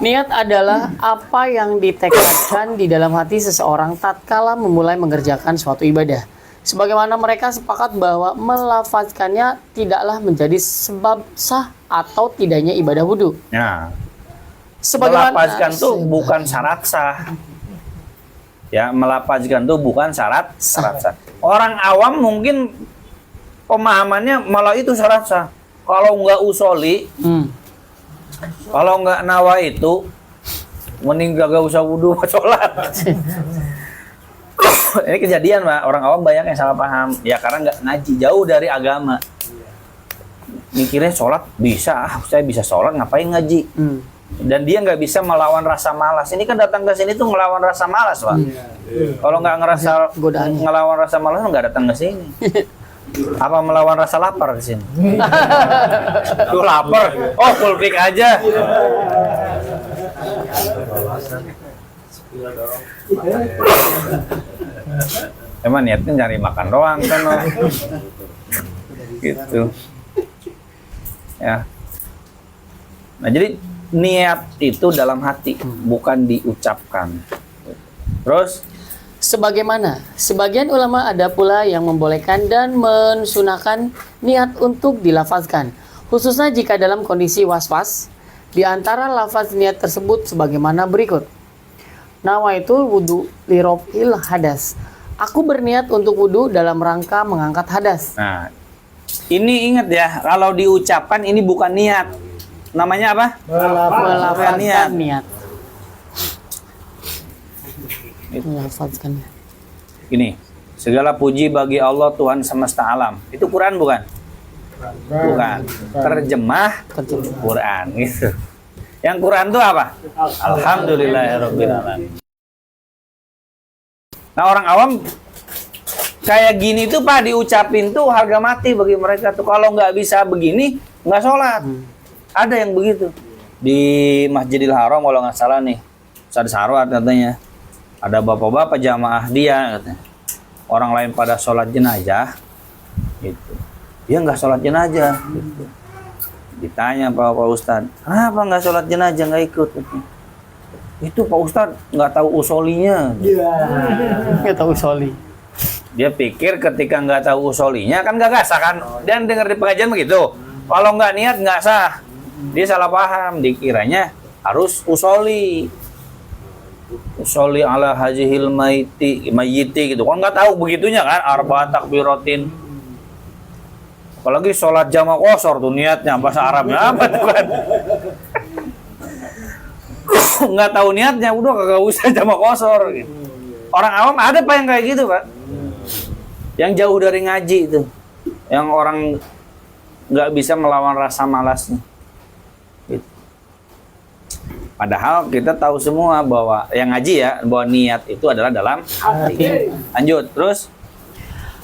Niat adalah apa yang ditekadkan di dalam hati seseorang tatkala memulai mengerjakan suatu ibadah. Sebagaimana mereka sepakat bahwa melafazkannya tidaklah menjadi sebab sah atau tidaknya ibadah wudu. Nah, Sebagaimana melafazkan tuh bukan syarat sah. Ya, melafazkan itu bukan syarat sah. Orang awam mungkin pemahamannya malah itu syarat sah. Kalau nggak usoli, kalau nggak nawa itu, mending gak usah wudhu sholat. Ini kejadian, Pak. Orang awam banyak yang salah paham. Ya karena nggak ngaji, jauh dari agama. Mikirnya sholat bisa, saya bisa sholat, ngapain ngaji? Dan dia nggak bisa melawan rasa malas. Ini kan datang ke sini tuh ngelawan rasa malas, Pak. Kalau nggak ngerasa ngelawan rasa malas, nggak datang ke sini. Apa melawan rasa lapar di sini? Tuh lapar. Oh, full pick aja. Emang niatnya nyari makan doang kan? Gitu. Ya. Nah, jadi niat itu dalam hati, bukan diucapkan. Terus Sebagaimana sebagian ulama ada pula yang membolehkan dan mensunahkan niat untuk dilafazkan, khususnya jika dalam kondisi was-was. Di antara lafaz niat tersebut sebagaimana berikut. Nawaitul wudu lirofil hadas. Aku berniat untuk wudu dalam rangka mengangkat hadas. Nah, ini ingat ya, kalau diucapkan ini bukan niat. Namanya apa? Melafazkan niat. niat. Melafazkan niat. Ini, segala puji bagi Allah Tuhan semesta alam. Itu Quran bukan? Bukan. Terjemah Quran gitu. Yang Quran itu apa? Alhamdulillahirabbil alamin. Nah, orang awam kayak gini tuh Pak, diucapin tuh harga mati bagi mereka tuh. Kalau nggak bisa begini, nggak sholat. Ada yang begitu. Di Masjidil Haram kalau nggak salah nih, Ustaz Sarwat katanya, ada bapak-bapak jamaah dia katanya. Orang lain pada sholat jenazah, gitu. Dia nggak sholat jenazah. Gitu. Ditanya Pak Ustadz, kenapa nggak sholat jenazah, nggak ikut? Itu Pak Ustadz nggak tahu usolinya. Nggak tahu usoli. Dia pikir ketika nggak tahu usolinya kan nggak sah kan? Dan dengar di pengajian begitu. Kalau nggak niat nggak sah. Dia salah paham. Dikiranya harus usoli. Usoli ala hajihil mayyiti gitu. Kan nggak tahu begitunya kan? Arba takbiratin. Apalagi sholat jamaah qashar tuh niatnya bahasa Arabnya apa tuh kan? Nggak tahu niatnya, udah kagak usah jamaah qashar gitu. Orang awam ada Pak yang kayak gitu Pak, yang jauh dari ngaji itu, yang orang nggak bisa melawan rasa malasnya gitu. Padahal kita tahu semua bahwa yang ngaji ya, bahwa niat itu adalah dalam hati. Lanjut terus.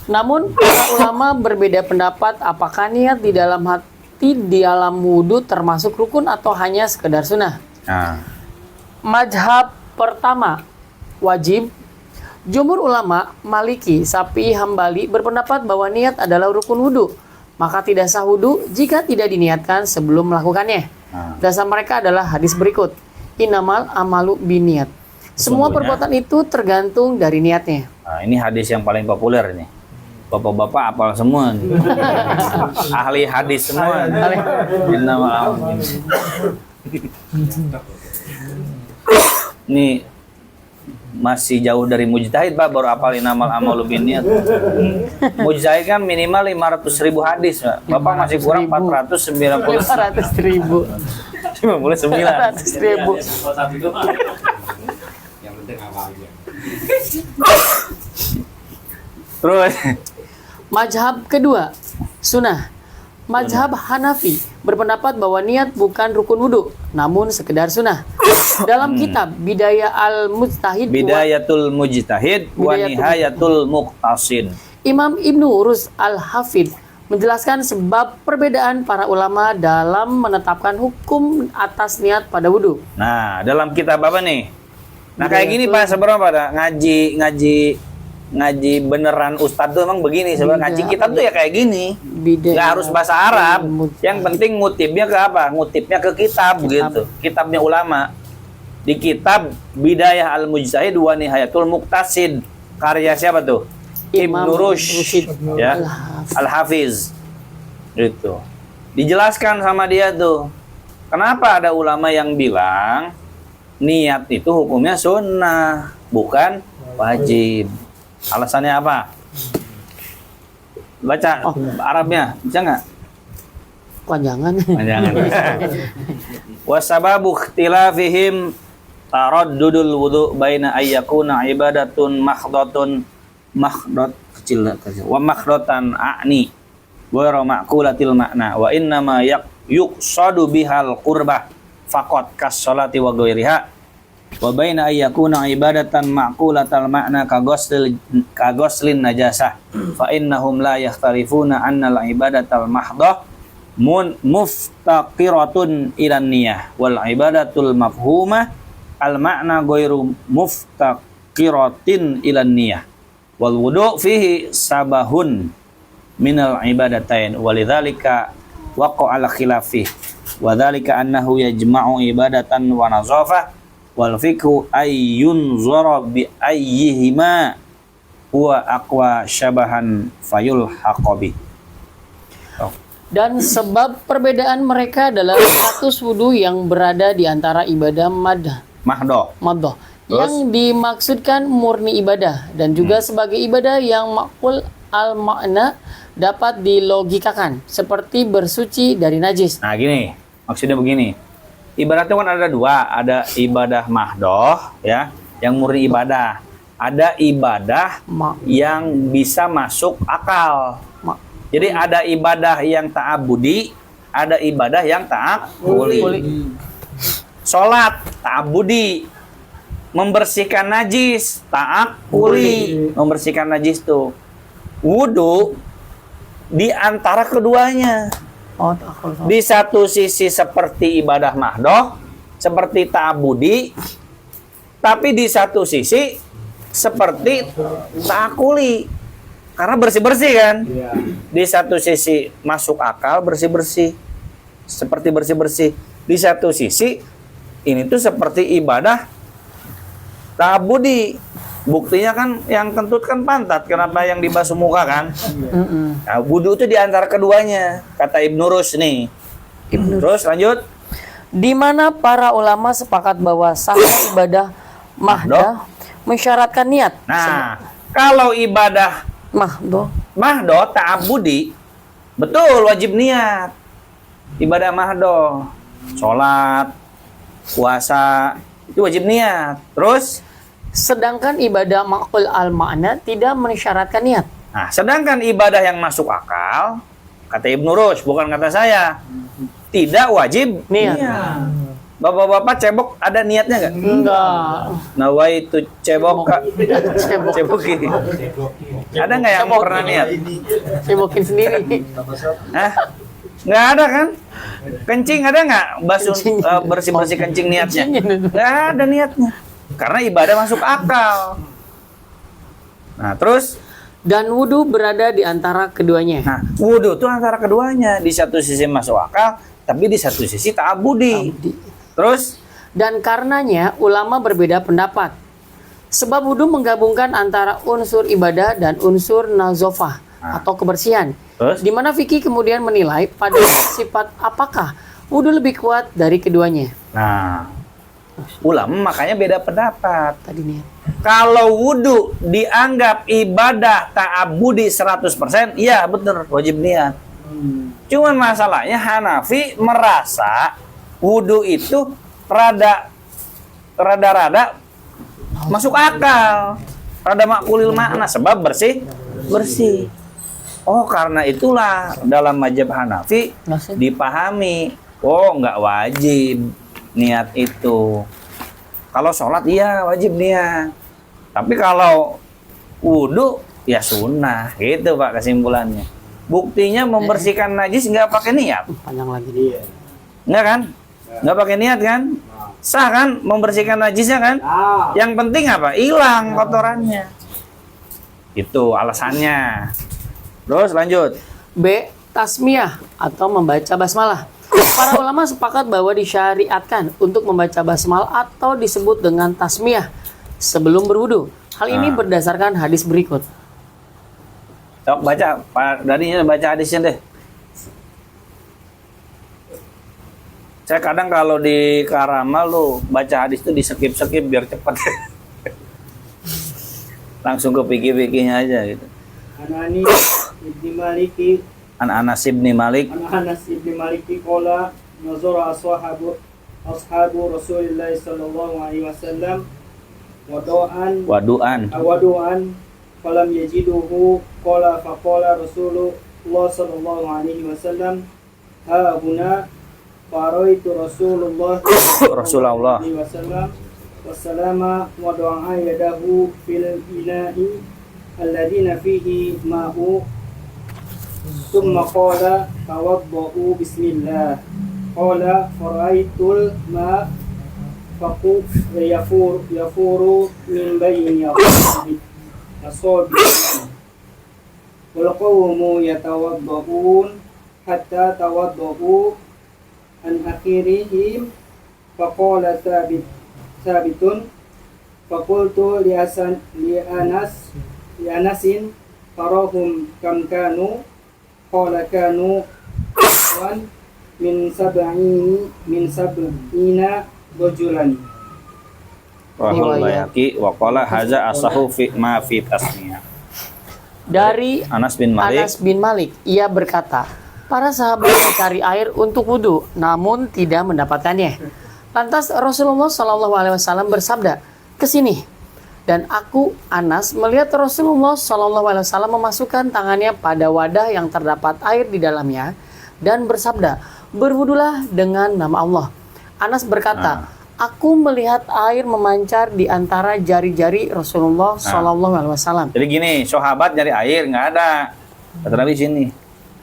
Namun para ulama berbeda pendapat apakah niat di dalam hati di dalam wudhu termasuk rukun atau hanya sekedar sunnah. Nah. Mazhab pertama wajib. Jumhur ulama Maliki, Syafi'i, Hambali berpendapat bahwa niat adalah rukun wudhu, maka tidak sah wudhu jika tidak diniatkan sebelum melakukannya. Dasar mereka adalah hadis berikut, innamal amalu biniat. Semua perbuatan itu tergantung dari niatnya. Nah, ini hadis yang paling populer nih. Bapak-bapak apal semua nih. Ahli hadis semua. Innamal amalu. Ini masih jauh dari mujtahid Pak, baru apal innamal amalu binniyat. Mujtahid kan minimal 500.000 hadis Pak. Bapak masih kurang 490. 500.000. 59. 500.000. Yang penting awalnya. Terus Mazhab kedua, sunnah. Mazhab Hanafi berpendapat bahwa niat bukan rukun wudhu, namun sekedar sunnah. Dalam kitab Bidayah al-Mujtahid, Bidayatul Mujtahid wa Nihayatul Muqtasid, Imam Ibnu Uruz al-Hafidh menjelaskan sebab perbedaan para ulama dalam menetapkan hukum atas niat pada wudhu. Nah, dalam kitab apa nih? Nah, kayak gini Pak, sebenarnya pada ngaji beneran Ustadz tuh emang begini. Sebenarnya ngaji kitab tuh ya kayak gini. Nggak harus bahasa Arab. Yang penting ngutipnya ke apa? Ngutipnya ke kitab gitu. Kitabnya ulama. Di kitab Bidayah al-Mujtahid wa Nihayatul Muqtasid, karya siapa tuh? Ibnu Rushd ya, Al-Hafiz. Gitu. Dijelaskan sama dia tuh. Kenapa ada ulama yang bilang niat itu hukumnya sunnah, bukan Wajib. Alasannya apa? Baca Arabnya, bisa nggak? Panjangan. Jangan. Wasababu ikhtilafihim taraddudul wudu baina ayyakuna ibadatun makhdot kecil wa makhdatan a'ni wa ma'kulatil makna wa innama yuqsadu bihal qurbah faqat kas sholati wa ghairiha wa baina ayyakuna ibadatan ma'kulatal makna kagoslin najasah fa innahum la yakhtalifuna anna al ibadatal mahdah muftaqiratun ilan niyah wal ibadatul mafhumah al makna ghairu muftaqiratin ilan niyah wal wudu fihi sabahun minal ibadatain walidzalika waqa'a al khilafih wa dzalika annahu yajma'u ibadatan wa nazafah wal fiqhu ayyun zara bi ayyihima huwa aqwa syabahan fayul haqabi. Dan sebab perbedaan mereka adalah status wudhu yang berada di antara ibadah Mahdoh. yang dimaksudkan murni ibadah dan juga sebagai ibadah yang makul al-makna dapat dilogikakan seperti bersuci dari najis. Nah gini, maksudnya begini. Ibaratnya kan ada dua, ada ibadah mahdoh ya, yang murni ibadah. Ada ibadah yang bisa masuk akal. Jadi ada ibadah yang ta'abudi, ada ibadah yang ta'akuli. Sholat ta'abudi, membersihkan najis, ta'akuli, membersihkan najis tuh. Wudu di antara keduanya. Di satu sisi seperti ibadah mahdoh, seperti ta'abudi, tapi di satu sisi seperti ta'akuli. Karena bersih-bersih kan. Di satu sisi masuk akal, bersih-bersih. Seperti bersih-bersih. Di satu sisi ini tuh seperti ibadah ta'abudi. Buktinya kan yang kentut kan pantat. Kenapa yang dibasuh muka kan? Nah, wudu itu di antara keduanya. Kata Ibnu Rus nih. Terus lanjut. Di mana para ulama sepakat bahwa sah ibadah mahdoh mensyaratkan niat. Nah, kalau ibadah mahdoh ta'abudi, betul wajib niat. Ibadah mahdoh, sholat, puasa, itu wajib niat. Terus sedangkan ibadah makul al-makna tidak mensyaratkan niat. Nah, sedangkan ibadah yang masuk akal, kata Ibnu Rushd, bukan kata saya, tidak wajib niat. Bapak-bapak cebok ada niatnya nggak? Enggak. Nawaitu cebok cebokin. Ada nggak yang pernah niat? Cebokin sendiri. Hah? Nggak ada kan? Kencing ada nggak? Bersih-bersih kencing niatnya? Nggak ada niatnya. Karena ibadah masuk akal. Nah, terus? Dan wudhu berada di antara keduanya. Nah, wudhu itu antara keduanya. Di satu sisi masuk akal, tapi di satu sisi ta'abudi. Terus? Dan karenanya ulama berbeda pendapat. Sebab wudhu menggabungkan antara unsur ibadah dan unsur nazofah atau kebersihan. Terus? Di mana fikih kemudian menilai pada sifat apakah wudhu lebih kuat dari keduanya. Nah, ulama makanya beda pendapat. Tadi nih. Kalau wudhu dianggap ibadah ta'abudi 100%, iya bener, wajib niat. Cuman masalahnya Hanafi merasa wudhu itu rada masuk akal, rada makulil makna, sebab bersih. Oh, karena itulah dalam mazhab Hanafi dipahami, oh nggak wajib niat itu. Kalau sholat iya wajib niat, tapi kalau wudhu ya sunnah, gitu Pak kesimpulannya. Buktinya membersihkan najis nggak pakai niat. Panjang lagi dia. Nggak kan? Nggak pakai niat kan? Sah kan membersihkan najisnya kan? Yang penting apa? Hilang kotorannya. Itu alasannya. Terus lanjut. B. Tasmiyah atau membaca basmalah. Para ulama sepakat bahwa disyariatkan untuk membaca basmalah atau disebut dengan tasmiyah sebelum berwudu. Hal ini berdasarkan hadis berikut. Sok baca, Pak Daninya baca hadisnya deh. Saya kadang kalau di Karamal lu baca hadis itu di skip biar cepat. Langsung ke fikih-fikihnya aja gitu. An Anas ibni Maliki An Anas ibni Malik. An Anas ibni Maliki qala nazara ashabu Rasulillah sallallahu alaihi wasallam wadu'an falam yajiduhu qala faqala Rasulullah sallallahu alaihi wasallam ha huna faraitu Rasulullah Rasulullah alaihi wasallam wassalama wa do'a yadahu fil ina'i alladhina fihi ma'u thumma qala tawaddau bismillah qala faraitul ma faqu yafuru min bayni asabi wal qawmu yatawadda'un hatta tawadda'u an akhirihim faqala sabitun faqultu li Anasin farahum kam kanu qala kanu wan min sab'ina rajulan. Rahul Bayhaqi wa qala haza asahu fi ma fi tasmiyah. Dari Anas bin Malik. Anas bin Malik, ia berkata, para sahabat mencari air untuk wudhu, namun tidak mendapatkannya. Lantas Rasulullah SAW bersabda, kesini. Dan aku, Anas, melihat Rasulullah SAW memasukkan tangannya pada wadah yang terdapat air di dalamnya dan bersabda, berwudulah dengan nama Allah. Anas berkata, aku melihat air memancar di antara jari-jari Rasulullah SAW. Jadi gini, sahabat nyari air nggak ada. Kata Nabi sini.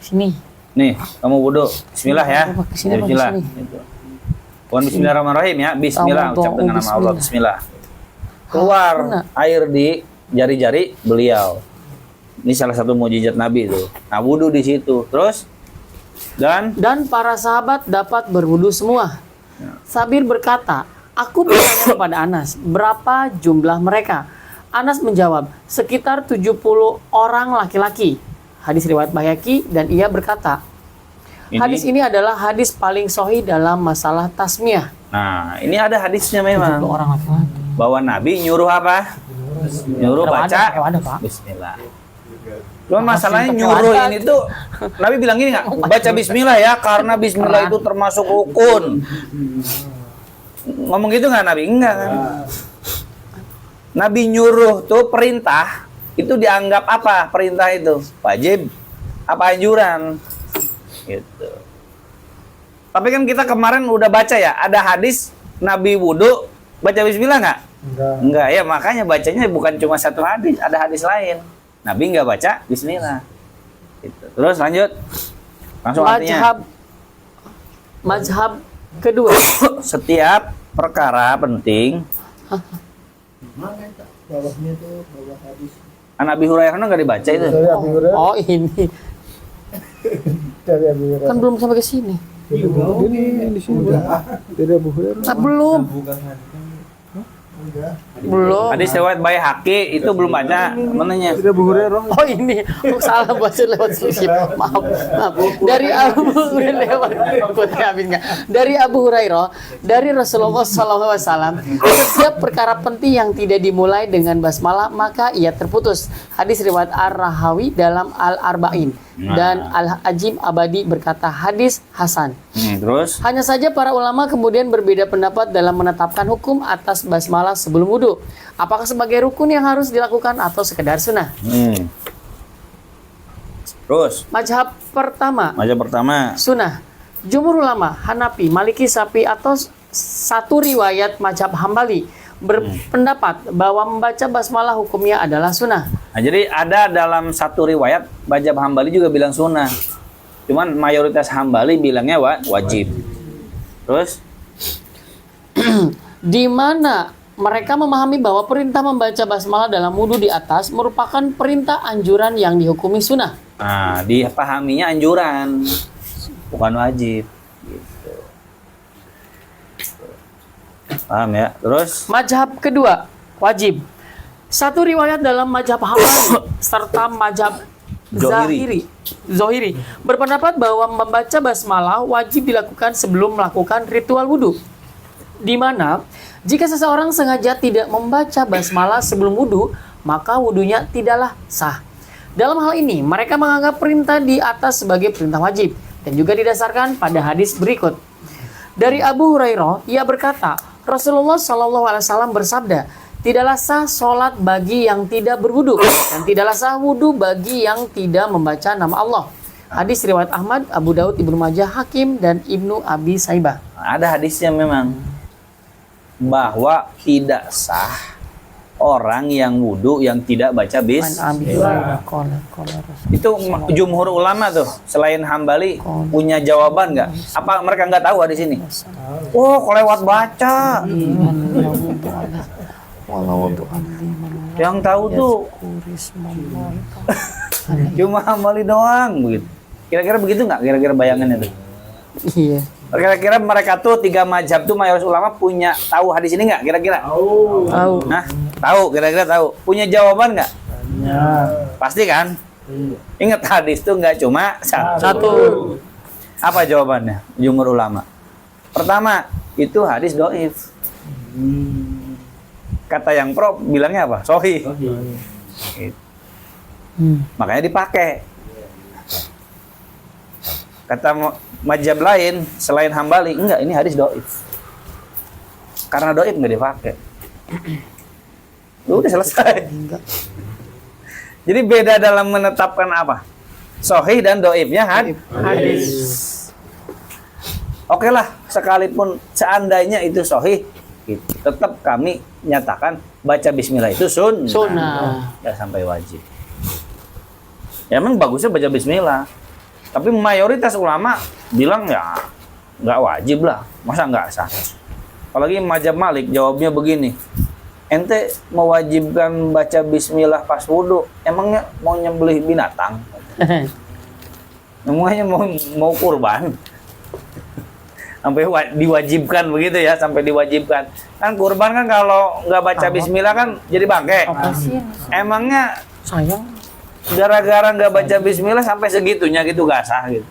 Sini. Nih, kamu wudhu. Bismillah ya. Kesini, Bismillah. Gitu. Bukan Bismillahirrahmanirrahim ya. Bismillah. Ucap dengan nama Allah. Bismillah. Keluar air di jari-jari beliau. Ini salah satu mukjizat Nabi itu. Nah, wudhu di situ. Terus dan para sahabat dapat berwudhu semua. Sabir berkata, aku bertanya kepada Anas, berapa jumlah mereka? Anas menjawab, sekitar 70 orang laki-laki. Hadis riwayat Bayhaqi, dan ia berkata, hadis ini adalah hadis paling sahih dalam masalah tasmiyah. Nah, ini ada hadisnya memang. 70 orang laki-laki. Bahwa Nabi nyuruh apa? Nyuruh baca Ada, Pak. Bismillah. Cuman masalahnya nyuruh ini tuh Nabi bilang gini nggak? Baca Bismillah ya, karena Bismillah itu termasuk rukun. Ngomong gitu nggak Nabi? Enggak kan? Nabi nyuruh tuh perintah itu dianggap apa? Perintah itu wajib apa anjuran? Gitu. Tapi kan kita kemarin udah baca ya, ada hadis Nabi wudhu baca Bismillah nggak? Enggak ya, makanya bacanya bukan cuma satu hadis, ada hadis lain. Nabi nggak baca Bismillah. Gitu. Terus lanjut. Langsung artinya. Mazhab kedua. Setiap perkara penting. Bawahnya tuh bawah hadis. An Abi Hurairah nggak dibaca itu. Oh ini. Dari Abu Hurairah. Kan belum sampai ke sini. Ini di sini dari Abu Hurairah. Belum. Belum. Hadis riwayat Bayhaqi itu belum baca mananya. Dari Abu Hurairah. Oh ini, salah baca lewat sisi. Maaf. Dari dari Abu Hurairah, dari Rasulullah SAW, setiap perkara penting yang tidak dimulai dengan basmalah maka ia terputus. Hadis riwayat Ar-Rahawi dalam Al-Arba'in dan Al-Ajim Abadi berkata hadis hasan. Terus? Hanya saja para ulama kemudian berbeda pendapat dalam menetapkan hukum atas basmalah sebelum wudhu. Apakah sebagai rukun yang harus dilakukan atau sekedar sunnah? Terus? Mazhab pertama sunnah. Jumhur ulama Hanafi, Maliki, Syafi'i atau satu riwayat mazhab Hambali berpendapat bahwa membaca basmalah hukumnya adalah sunnah. Nah, jadi ada dalam satu riwayat mazhab Hambali juga bilang sunnah. Cuman mayoritas Hambali bilangnya wajib. Terus? Di mana mereka memahami bahwa perintah membaca basmalah dalam wudhu di atas merupakan perintah anjuran yang dihukumi sunnah. Nah, dipahaminya anjuran, bukan wajib. Gitu. Paham ya? Terus? Mazhab kedua, wajib. Satu riwayat dalam mazhab Hambali serta mazhab Zohiri berpendapat bahwa membaca basmalah wajib dilakukan sebelum melakukan ritual wudhu. Di mana jika seseorang sengaja tidak membaca basmalah sebelum wudhu, maka wudunya tidaklah sah. Dalam hal ini, mereka menganggap perintah di atas sebagai perintah wajib dan juga didasarkan pada hadis berikut. Dari Abu Hurairah, ia berkata, Rasulullah SAW bersabda, tidaklah sah sholat bagi yang tidak berwudu dan tidaklah sah wudu bagi yang tidak membaca nama Allah. Hadis riwayat Ahmad, Abu Daud, Ibnu Majah, Hakim, dan Ibnu Abi Saibah. Ada hadisnya memang bahwa tidak sah orang yang wudu yang tidak baca bismillah. Itu jumhur ulama tuh selain Hambali punya jawaban nggak? Apa mereka nggak tahu hadis ini? Oh, kelewat baca. Yang tahu tuh cuma Hambali doang begitu. Kira-kira begitu nggak? Kira-kira bayangannya tuh? Iya. Kira-kira mereka tuh 3 mazhab tuh mayoritas ulama punya tahu hadis ini nggak? Kira-kira? Tahu. Nah, tahu. Kira-kira tahu. Punya jawaban nggak? Pasti kan? Ingat hadis tuh nggak cuma satu. Apa jawabannya? Jumhur ulama. Pertama, itu hadis doif. Kata yang pro bilangnya apa? Sahih. Makanya dipakai. Kata mazhab lain selain Hambali, enggak, ini hadis doif. Karena doif nggak dipakai. Udah selesai. Jadi beda dalam menetapkan apa? Sahih dan doifnya hadis. Oke lah, sekalipun seandainya itu sahih, tetap kami nyatakan baca bismillah itu sunnah. Ya sampai wajib. Ya emang bagusnya baca bismillah. Tapi mayoritas ulama bilang ya nggak wajib lah, masa nggak sah. Apalagi mazhab Malik jawabnya begini, ente mewajibkan baca bismillah pas wudu, emangnya mau nyembelih binatang? Emangnya mau kurban? Sampai diwajibkan begitu ya, sampai diwajibkan. Kan kurban kan kalau nggak baca bismillah kan jadi bangke. Emangnya sayang gara-gara nggak baca bismillah sampai segitunya gitu gak sah gitu.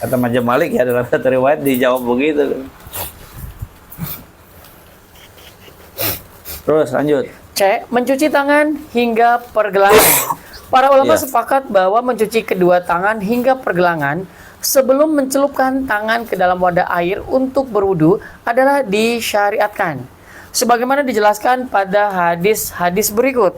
Kata mazhab Malik ya dalam satu riwayat dijawab begitu. Terus lanjut. C. Mencuci tangan hingga pergelangan. Para ulama sepakat bahwa mencuci kedua tangan hingga pergelangan sebelum mencelupkan tangan ke dalam wadah air untuk berwudu adalah disyariatkan. Sebagaimana dijelaskan pada hadis-hadis berikut.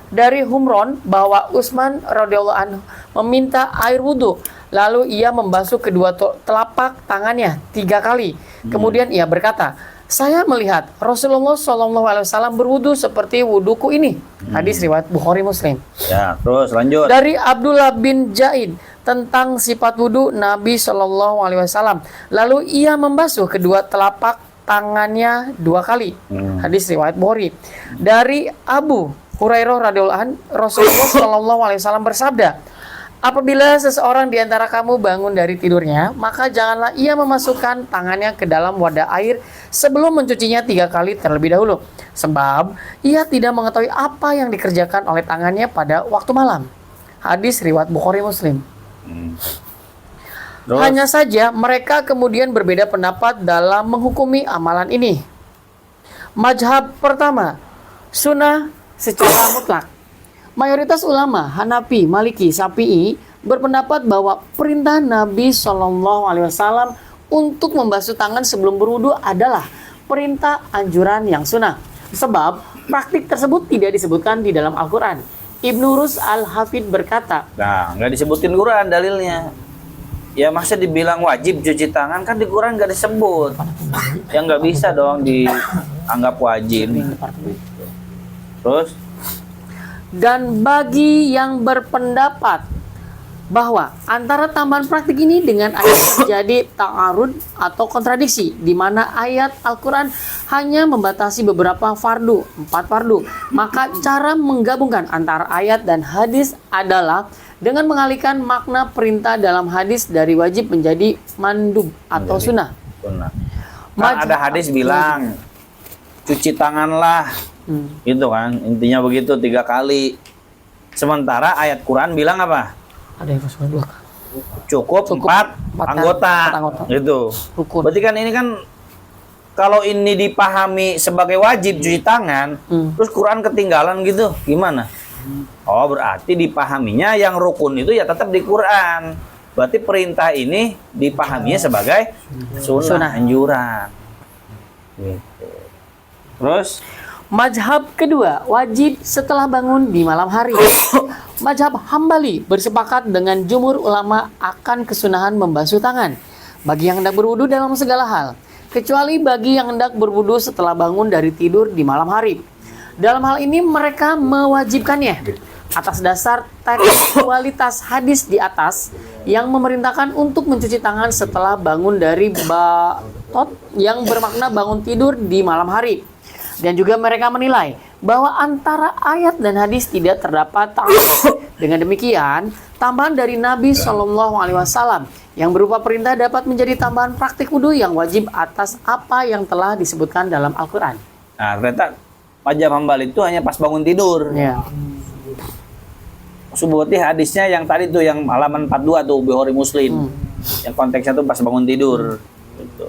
Dari Humron bahwa Utsman radhiyallahu anhu meminta air wudhu, lalu ia membasuh kedua telapak tangannya 3 kali. Kemudian ia berkata, saya melihat Rasulullah SAW berwudhu seperti wudhuku ini. Hadis riwayat Bukhari Muslim. Ya, terus lanjut. Dari Abdullah bin Jaid tentang sifat wudhu Nabi SAW. Lalu ia membasuh kedua telapak tangannya 2 kali. Hadis riwayat Bukhari. Dari Abu Hurairah radhiyallahu anhu, Rasulullah SAW bersabda, apabila seseorang di antara kamu bangun dari tidurnya, maka janganlah ia memasukkan tangannya ke dalam wadah air sebelum mencucinya 3 kali terlebih dahulu, sebab ia tidak mengetahui apa yang dikerjakan oleh tangannya pada waktu malam. Hadis riwayat Bukhari Muslim. Hanya saja mereka kemudian berbeda pendapat dalam menghukumi amalan ini. Mazhab pertama, sunnah secara mutlak. Mayoritas ulama Hanafi, Maliki, Syafi'i berpendapat bahwa perintah Nabi SAW untuk membasuh tangan sebelum berwudu adalah perintah anjuran yang sunnah. Sebab praktik tersebut tidak disebutkan di dalam Al-Quran. Ibnu Rus Al-Hafidh berkata, nah, nggak disebutin Quran dalilnya. Ya masa dibilang wajib cuci tangan, kan di Quran nggak disebut. Ya nggak bisa dong dianggap wajib. Terus? Dan bagi yang berpendapat bahwa antara tambahan praktik ini dengan ayat terjadi ta'arud atau kontradiksi, di mana ayat Al-Quran hanya membatasi beberapa fardu, 4 fardu, maka cara menggabungkan antara ayat dan hadis adalah dengan mengalihkan makna perintah dalam hadis dari wajib menjadi mandub atau sunnah. Kan ada hadis bilang cuci tanganlah, gitu kan, intinya begitu 3 kali. Sementara ayat Quran bilang apa? Ada yang dua. Cukup 4 anggota. anggota. Gitu. Rukun. Berarti kan ini kan kalau ini dipahami sebagai wajib cuci tangan, terus Quran ketinggalan gitu, gimana? Oh, berarti dipahaminya yang rukun itu ya tetap di Quran. Berarti perintah ini dipahaminya sebagai sunnah anjuran. Gitu. Terus Mazhab kedua, wajib setelah bangun di malam hari. Mazhab Hambali bersepakat dengan jumhur ulama akan kesunahan membasuh tangan bagi yang hendak berwudu dalam segala hal, kecuali bagi yang hendak berwudu setelah bangun dari tidur di malam hari. Dalam hal ini mereka mewajibkannya atas dasar tekstualitas hadis di atas yang memerintahkan untuk mencuci tangan setelah bangun dari batot yang bermakna bangun tidur di malam hari. Dan juga mereka menilai bahwa antara ayat dan hadis tidak terdapat ta'arud. Dengan demikian, tambahan dari Nabi Shallallahu Alaihi Wasallam yang berupa perintah dapat menjadi tambahan praktik wudhu yang wajib atas apa yang telah disebutkan dalam Al-Quran. nah, ternyata mazhab Hambali itu hanya pas bangun tidur. Ya. Subuhti hadisnya yang tadi tuh yang halaman 42 tuh Bukhari Muslim. Yang konteksnya tuh pas bangun tidur. Gitu.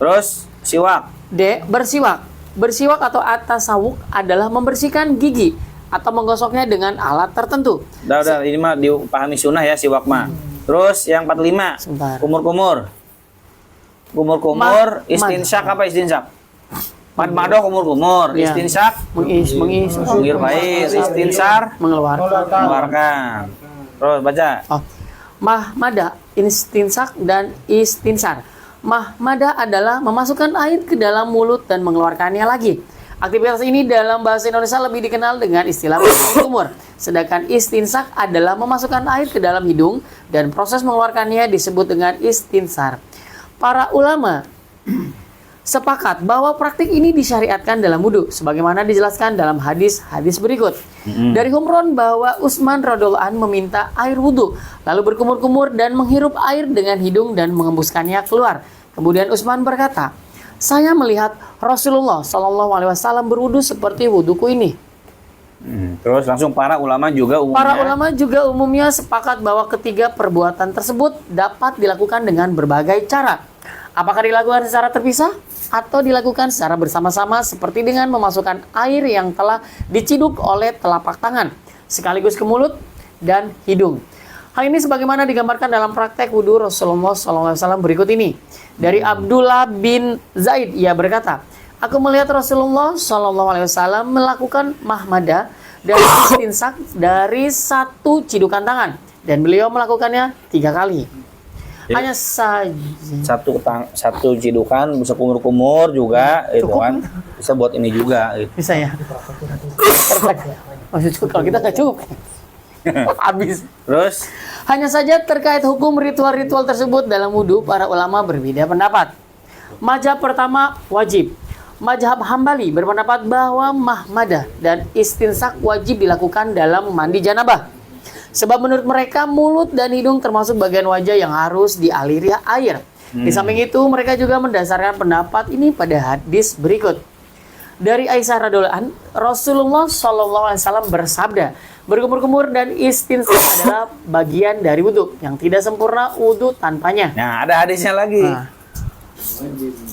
Terus siwak. D. Bersiwak. Bersiwak atau at-tasawuk adalah membersihkan gigi atau menggosoknya dengan alat tertentu. Udah, ini mah dipahami sunnah ya siwak mah. Terus yang 45, Sebentar. kumur-kumur. Kumur-kumur, istinsak apa istinsak? Madmadoh kumur-kumur, Ya. istinsak, Mengis, mengirbais, istinsar, mengeluarkan. Terus baca. Oh, mahmada, istinsak dan istinsar. Mahmada adalah memasukkan air ke dalam mulut dan mengeluarkannya lagi. Aktivitas ini dalam bahasa Indonesia lebih dikenal dengan istilah kumur. Sedangkan istinsak adalah memasukkan air ke dalam hidung dan proses mengeluarkannya disebut dengan istinsar. Para ulama sepakat bahwa praktik ini disyariatkan dalam wudhu sebagaimana dijelaskan dalam hadis-hadis berikut. Dari Humron bahwa Utsman radhiyallahu anhu meminta air wudhu lalu berkumur-kumur dan menghirup air dengan hidung dan mengembuskannya keluar. Kemudian Utsman berkata, "Saya melihat Rasulullah Shallallahu Alaihi Wasallam berwudhu seperti wudhuku ini." Terus langsung para ulama juga umumnya sepakat bahwa ketiga perbuatan tersebut dapat dilakukan dengan berbagai cara. Apakah dilakukan secara terpisah atau dilakukan secara bersama-sama seperti dengan memasukkan air yang telah diciduk oleh telapak tangan sekaligus ke mulut dan hidung. Hal ini sebagaimana digambarkan dalam praktek wudhu Rasulullah SAW berikut ini. Dari Abdullah bin Zaid, ia berkata, "Aku melihat Rasulullah SAW melakukan mahmadah dan istinsak dari satu cidukan tangan, dan beliau melakukannya 3 kali. Hanya saja satu cidukan bisa kumur-kumur juga itu Cukup. kan. Bisa buat ini juga gitu. bisa ya. Maksudku kalau kita nggak cukup, habis. Terus Hanya saja terkait hukum ritual-ritual tersebut dalam wudhu, para ulama berbeda pendapat. Mazhab pertama wajib. Mazhab Hambali berpendapat bahwa mahmadah dan istinsak wajib dilakukan dalam mandi janabah. Sebab menurut mereka mulut dan hidung termasuk bagian wajah yang harus dialiri air. Di samping itu mereka juga mendasarkan pendapat ini pada hadis berikut. Dari Aisyah radhiyallahu anha, Rasulullah SAW bersabda, berkumur-kumur dan istinsak adalah bagian dari wudhu yang tidak sempurna wudhu tanpanya. nah ada hadisnya lagi. Nah,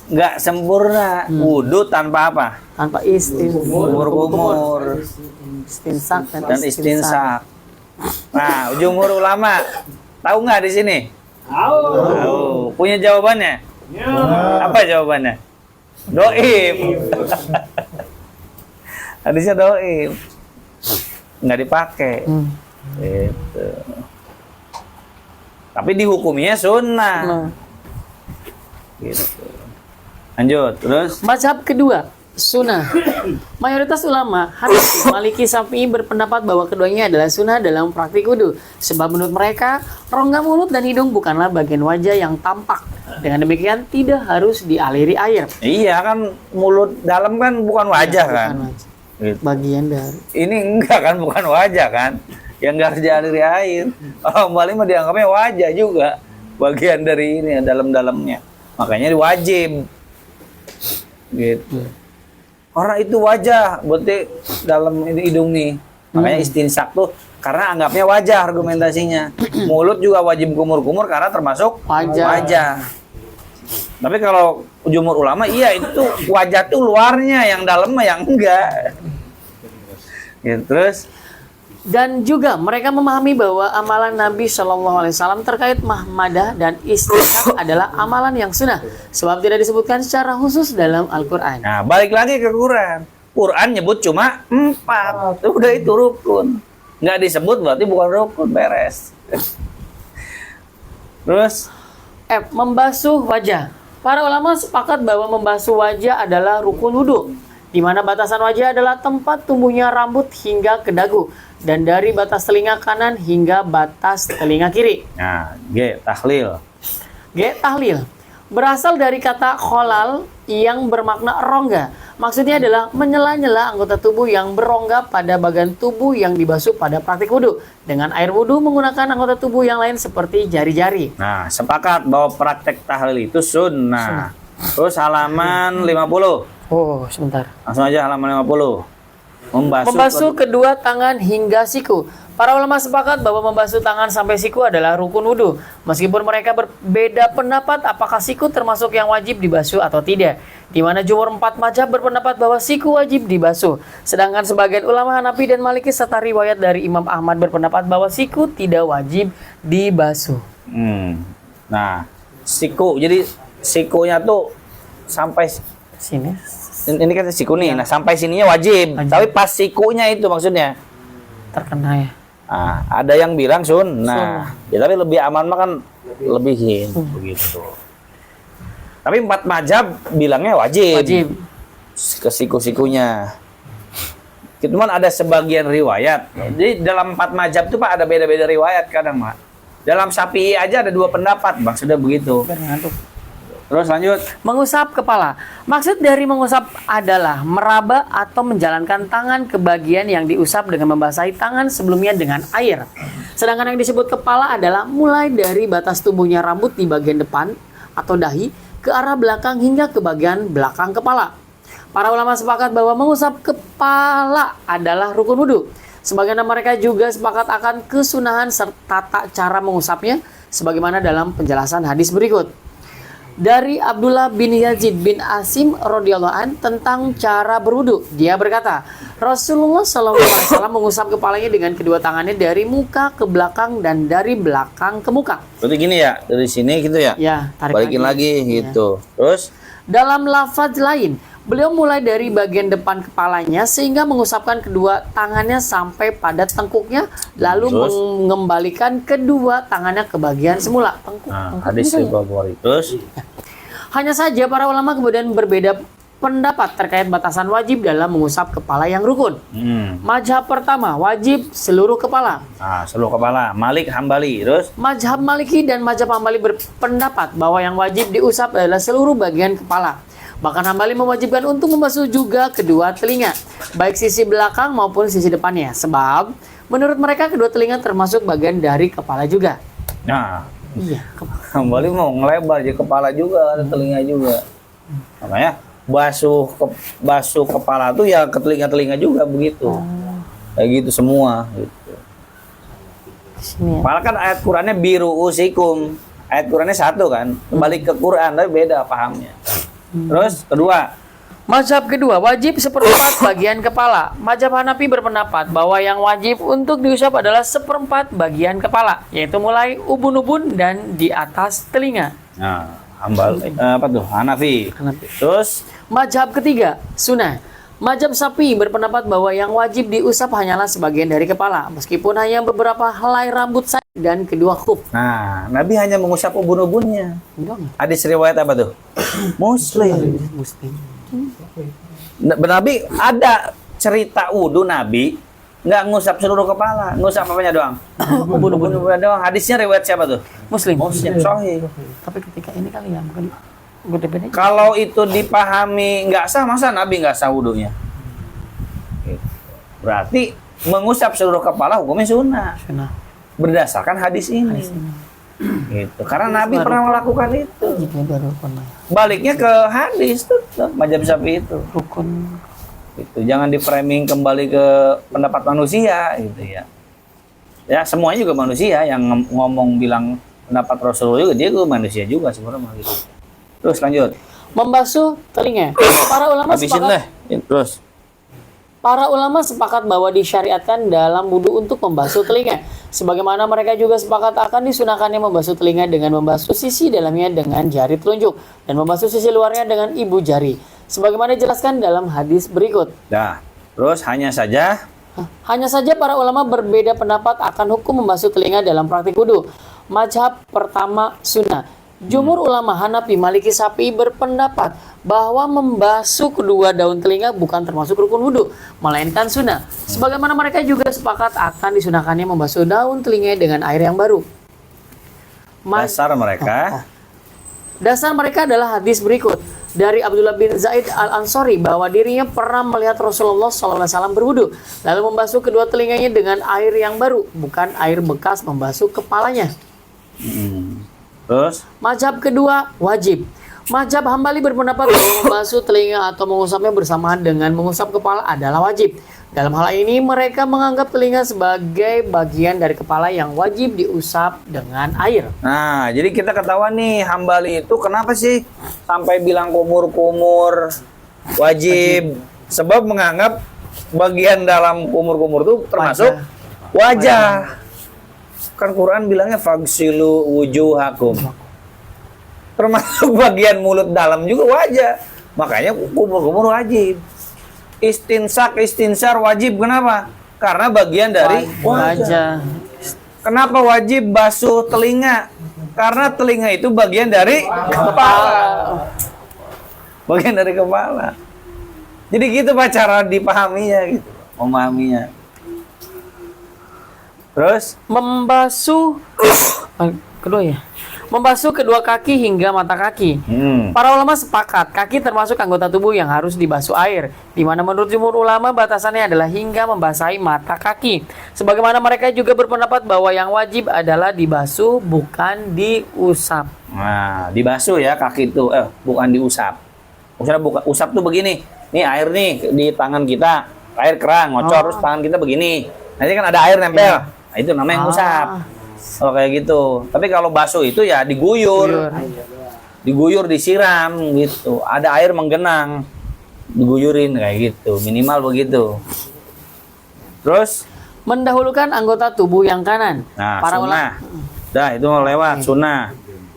Nggak sempurna wudhu tanpa apa? tanpa Kumur-kumur istinsak dan istinsak. Nah, jumhur ulama tahu nggak di sini? Tahu. Punya jawabannya? Apa jawabannya? Doib. Hadisnya doib. Nggak dipakai. Gitu. Tapi dihukumnya sunnah. Nah. Gitu. Lanjut, terus Mazhab kedua, sunnah. Mayoritas ulama Hanafi, Maliki, Syafi'i berpendapat bahwa keduanya adalah sunnah dalam praktik wudhu. Sebab menurut mereka, rongga mulut dan hidung bukanlah bagian wajah yang tampak. Dengan demikian tidak harus dialiri air. iya kan mulut dalam kan bukan wajah kan. Bukan wajah. Gitu. Bagian dari. Ini enggak kan bukan wajah kan. Yang nggak harus dialiri air. Oh, Bali mah dianggapnya wajah juga. Bagian dari ini dalam-dalamnya. Makanya wajib. Gitu. Orang itu wajah, berarti dalam hidung nih. Makanya istinsak tuh karena anggapnya wajah argumentasinya. Mulut juga wajib kumur-kumur karena termasuk Wajah. Tapi kalau jumhur ulama, iya itu wajah tuh luarnya, yang dalam mah yang enggak. Ya, terus Dan juga mereka memahami bahwa amalan Nabi Shallallahu Alaihi Wasallam terkait mahmadah dan istighfar adalah amalan yang sunnah, sebab tidak disebutkan secara khusus dalam Al-Quran. nah balik lagi ke Quran. Quran nyebut cuma 4. Udah itu rukun. Nggak disebut berarti bukan rukun, beres. Terus Membasuh wajah. Para ulama sepakat bahwa membasuh wajah adalah rukun wudhu, di mana batasan wajah adalah tempat tumbuhnya rambut hingga ke dagu, dan dari batas telinga kanan hingga batas telinga kiri. nah, G tahlil. Tahlil berasal dari kata kholal yang bermakna rongga. Maksudnya adalah menyela-nyela anggota tubuh yang berongga pada bagian tubuh yang dibasuh pada praktik wudhu dengan air wudhu menggunakan anggota tubuh yang lain seperti jari-jari. Nah, sepakat bahwa praktek tahlil itu sunnah. Terus halaman 50. Oh, sebentar. Langsung aja halaman 50. Membasuh kedua tangan hingga siku. Para ulama sepakat bahwa membasuh tangan sampai siku adalah rukun wudhu. Meskipun mereka berbeda pendapat apakah siku termasuk yang wajib dibasuh atau tidak. Di mana jumhur 4 mazhab berpendapat bahwa siku wajib dibasuh. Sedangkan sebagian ulama Hanafi dan Maliki serta riwayat dari Imam Ahmad berpendapat bahwa siku tidak wajib dibasuh. Nah, siku. Jadi sikunya tuh sampai Sini. ini kan siku nih. Nah, sampai sininya wajib. Tapi pas sikunya itu maksudnya. Terkena ya. Nah, ada yang bilang sunnah. Ya, tapi lebih aman mah kan lebihin begitu. Tapi 4 mazhab bilangnya wajib. Wajib. Ke siku-sikunya. Cuman ada sebagian riwayat. Jadi dalam 4 mazhab itu Pak ada beda-beda riwayat kadang, Pak. Dalam Syafi'i aja ada 2 pendapat, maksudnya begitu. Terus lanjut. Mengusap kepala. Maksud dari mengusap adalah meraba atau menjalankan tangan ke bagian yang diusap dengan membasahi tangan sebelumnya dengan air. Sedangkan yang disebut kepala adalah mulai dari batas tumbuhnya rambut di bagian depan atau dahi ke arah belakang hingga ke bagian belakang kepala. Para ulama sepakat bahwa mengusap kepala adalah rukun wudhu. Sebagian mereka juga sepakat akan kesunahan serta tata cara mengusapnya sebagaimana dalam penjelasan hadis berikut. Dari Abdullah bin Yazid bin Asim radhiyallahu an tentang cara berwudu, dia berkata, Rasulullah SAW mengusap kepalanya dengan kedua tangannya dari muka ke belakang dan dari belakang ke muka. Berarti gini ya, dari sini gitu ya? Ya, tarik balikin lagi gitu. Terus dalam lafaz lain, beliau mulai dari bagian depan kepalanya sehingga mengusapkan kedua tangannya sampai pada tengkuknya, lalu mengembalikan kedua tangannya ke bagian semula. Hadis Bukhari. Terus hanya saja para ulama kemudian berbeda pendapat terkait batasan wajib dalam mengusap kepala yang rukun. Mazhab pertama, wajib seluruh kepala. Seluruh kepala. Malik, Hambali. Terus Mazhab Maliki dan Mazhab Hambali berpendapat bahwa yang wajib diusap adalah seluruh bagian kepala. Bahkan Hambali mewajibkan untuk membasuh juga kedua telinga, baik sisi belakang maupun sisi depannya. Sebab menurut mereka kedua telinga termasuk bagian dari kepala juga. nah, Iya, Hambali mau ngelebar aja kepala juga, ada telinga juga. Makanya basuh kepala tuh ya ke telinga-telinga juga begitu. Kayak gitu semua gitu. sini ya. Malah kan ayat Qurannya biru usikum. Ayat Qurannya satu kan. Kembali ke Quran tapi beda pahamnya. Terus kedua, Mazhab kedua, wajib seperempat bagian kepala. Mazhab Hanafi berpendapat bahwa yang wajib untuk diusap adalah seperempat bagian kepala, yaitu mulai ubun-ubun dan di atas telinga. nah, apa tuh? Hanafi. Terus Mazhab ketiga, sunnah. Mazhab Syafi'i berpendapat bahwa yang wajib diusap hanyalah sebagian dari kepala, meskipun hanya beberapa helai rambut saja dan kedua khuf. nah, Nabi hanya mengusap ubun-ubunnya. Dong. Hadis riwayat apa tuh? Muslim. Nabi ada cerita wudhu Nabi nggak ngusap seluruh kepala, ngusap apanya doang? Ubun-ubun doang. Hadisnya riwayat siapa tuh? Muslim. Sahih. Tapi ketika ini kali ya mungkin gede-gede. Kalau itu dipahami nggak sah, masa Nabi nggak sah wudhunya? Berarti mengusap seluruh kepala hukumnya sunnah. Sunnah. Berdasarkan hadis ini. Gitu. Karena Nabi pernah melakukan itu. Baliknya ke hadis tuh, mazhab Syafi'i itu. Rukun. Gitu. Jangan di-framing kembali ke pendapat manusia gitu ya. Ya, semuanya juga manusia yang ngomong bilang pendapat Rasulullah juga, dia juga manusia juga sebenarnya gitu. Terus lanjut. Membasuh telinga. Para ulama Habisin sepakat deh. Terus. Para ulama sepakat bahwa disyariatkan dalam wudhu untuk membasuh telinga. Sebagaimana mereka juga sepakat akan disunahkannya membasuh telinga dengan membasuh sisi dalamnya dengan jari telunjuk dan membasuh sisi luarnya dengan ibu jari. Sebagaimana dijelaskan dalam hadis berikut. Dah. Terus hanya saja Hanya saja para ulama berbeda pendapat akan hukum membasuh telinga dalam praktik wudhu. Mazhab pertama sunnah. Jumhur ulama Hanafi, Maliki, Syafi'i berpendapat bahwa membasuh kedua daun telinga bukan termasuk rukun wudhu, melainkan sunnah. Sebagaimana mereka juga sepakat akan disunahkannya membasuh daun telinga dengan air yang baru. dasar mereka. Dasar mereka adalah hadis berikut dari Abdullah bin Zaid al-Ansori bahwa dirinya pernah melihat Rasulullah SAW berwudu lalu membasuh kedua telinganya dengan air yang baru, bukan air bekas membasuh kepalanya. Terus Mazhab kedua wajib. Mazhab Hambali berpendapat bahwa membasuh telinga atau mengusapnya bersamaan dengan mengusap kepala adalah wajib. Dalam hal ini mereka menganggap telinga sebagai bagian dari kepala yang wajib diusap dengan air. nah, jadi kita ketahuan nih Hambali itu kenapa sih sampai bilang kumur-kumur wajib? Sebab menganggap bagian dalam kumur-kumur itu termasuk wajah. Kan Quran bilangnya fagsilu wujuhakum. Termasuk bagian mulut dalam juga wajah. Makanya kumur-kumur wajib. Istinsar wajib. Kenapa? Karena bagian dari wajah. Kenapa wajib basuh telinga? Karena telinga itu bagian dari kepala. Bagian dari kepala. Jadi gitu Pak cara dipahaminya gitu. Memahaminya. Terus Membasuh kedua ya. Membasuh kedua kaki hingga mata kaki. Para ulama sepakat kaki termasuk anggota tubuh yang harus dibasuh air, di mana menurut jumhur ulama batasannya adalah hingga membasahi mata kaki. Sebagaimana mereka juga berpendapat bahwa yang wajib adalah dibasuh bukan diusap. Nah, dibasuh ya kaki itu, bukan diusap. Maksudnya bukan usap tuh begini. Nih air nih di tangan kita, air kerang, ngocor terus tangan kita begini. Nanti kan ada air nempel. Nah, itu namanya yang usap. Kalau kayak gitu. Tapi kalau basuh itu ya diguyur. Diguyur, disiram gitu. Ada air menggenang. Diguyurin kayak gitu. Minimal begitu. Terus Mendahulukan anggota tubuh yang kanan. nah, Para sunnah. ulama Dah, itu mau lewat sunnah.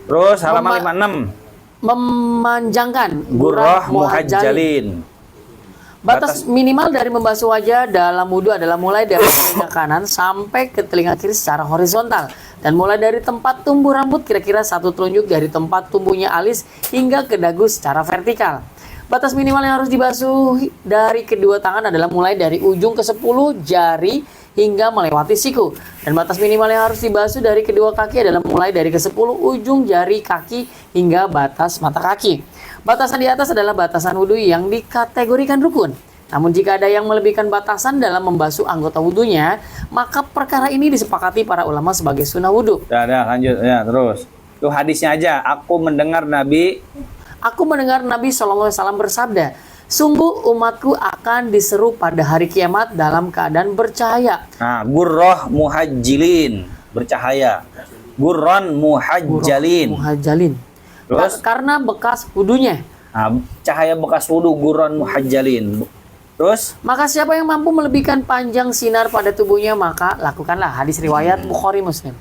Terus halaman 56. memanjangkan Gurrah muhajjalin. Batas minimal dari membasuh wajah dalam wudhu adalah mulai dari telinga kanan sampai ke telinga kiri secara horizontal dan mulai dari tempat tumbuh rambut kira-kira 1 telunjuk dari tempat tumbuhnya alis hingga ke dagu secara vertikal. Batas minimal yang harus dibasuh dari kedua tangan adalah mulai dari ujung ke 10 jari hingga melewati siku. Dan batas minimal yang harus dibasuh dari kedua kaki adalah mulai dari ke 10 ujung jari kaki hingga batas mata kaki. Batasan di atas adalah batasan wudhu yang dikategorikan rukun. Namun jika ada yang melebihkan batasan dalam membasuh anggota wudhunya, maka perkara ini disepakati para ulama sebagai sunnah wudhu. Dah, lanjut ya, terus. Tuh hadisnya aja. Aku mendengar Nabi SAW bersabda, sungguh umatku akan diseru pada hari kiamat dalam keadaan bercahaya. Nah, gurrah muhajjilin, bercahaya. Gurron muhajjalin. Muhajjalin. Terus? Karena bekas wudhunya. Nah, cahaya bekas wudu gurron muhajjalin. Terus? Maka siapa yang mampu melebihkan panjang sinar pada tubuhnya, maka lakukanlah. Hadis riwayat Bukhari Muslim.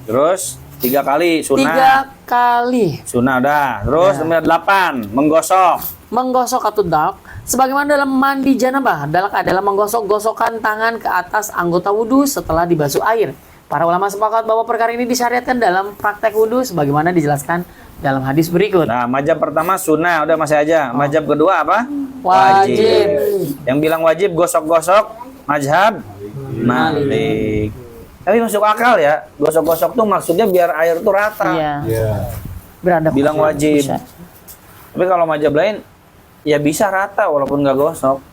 Terus 3 kali sunnah. 3 kali. Sunnah dah. Terus nomor 8, menggosok. Menggosok atau dalk, sebagaimana dalam mandi janabah, dalk adalah menggosok-gosokkan tangan ke atas anggota wudhu setelah dibasuh air. Para ulama sepakat bahwa perkara ini disyariatkan dalam praktek wudhu sebagaimana dijelaskan dalam hadis berikut. Nah, mazhab pertama sunnah, udah masih aja. Mazhab kedua apa? Wajib. Yang bilang wajib gosok-gosok mazhab Malik. Tapi masuk akal ya. Gosok-gosok tuh maksudnya biar air tuh rata. Iya. Beradab. Bilang wajib. Bisa. Tapi kalau mazhab lain ya bisa rata walaupun nggak gosok.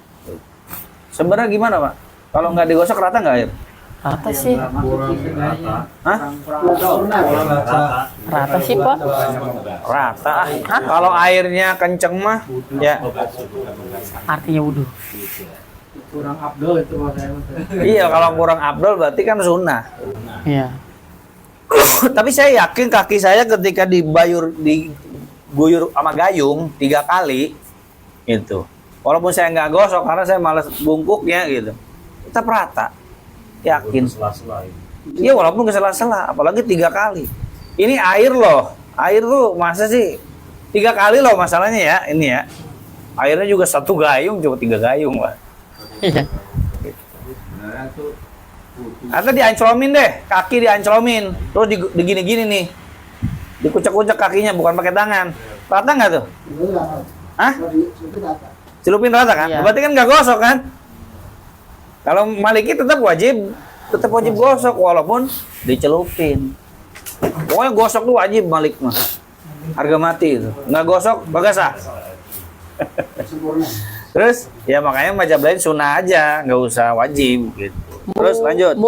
Sebenarnya gimana, Pak? Kalau nggak digosok rata nggak air? Rata sih. Hah? Rata sih, Pak. Rata. Kalau airnya kenceng mah ya. Artinya wudhu. Kurang abdul itu maksudnya. Iya, kalau kurang abdul berarti kan sunnah. Iya. Tapi saya yakin kaki saya ketika guyur sama gayung 3 kali gitu. Walaupun saya nggak gosok karena saya malas bungkuknya gitu. Tetap rata. Yakin. Iya, walaupun kesela-sela, apalagi 3 kali. Ini air loh. Air tuh masa sih 3 kali loh masalahnya ya, ini ya. Airnya juga 1 gayung, coba 3 gayung lah. Iya. Beneran tuh kudu. Atau dianclomin deh, kaki dianclomin. Terus digini-gini nih. Dikucek-kucek kakinya, bukan pakai tangan. Rata nggak tuh? Hah? Celupin rata kan? Iya. Berarti kan nggak gosok kan? Kalau Maliki tetap wajib gosok walaupun dicelupin. Pokoknya gosok tuh wajib Malik mah. Harga mati itu. Nggak gosok, bagas sah. Terus ya makanya mazhab lain sunnah aja, nggak usah wajib gitu. Terus lanjut.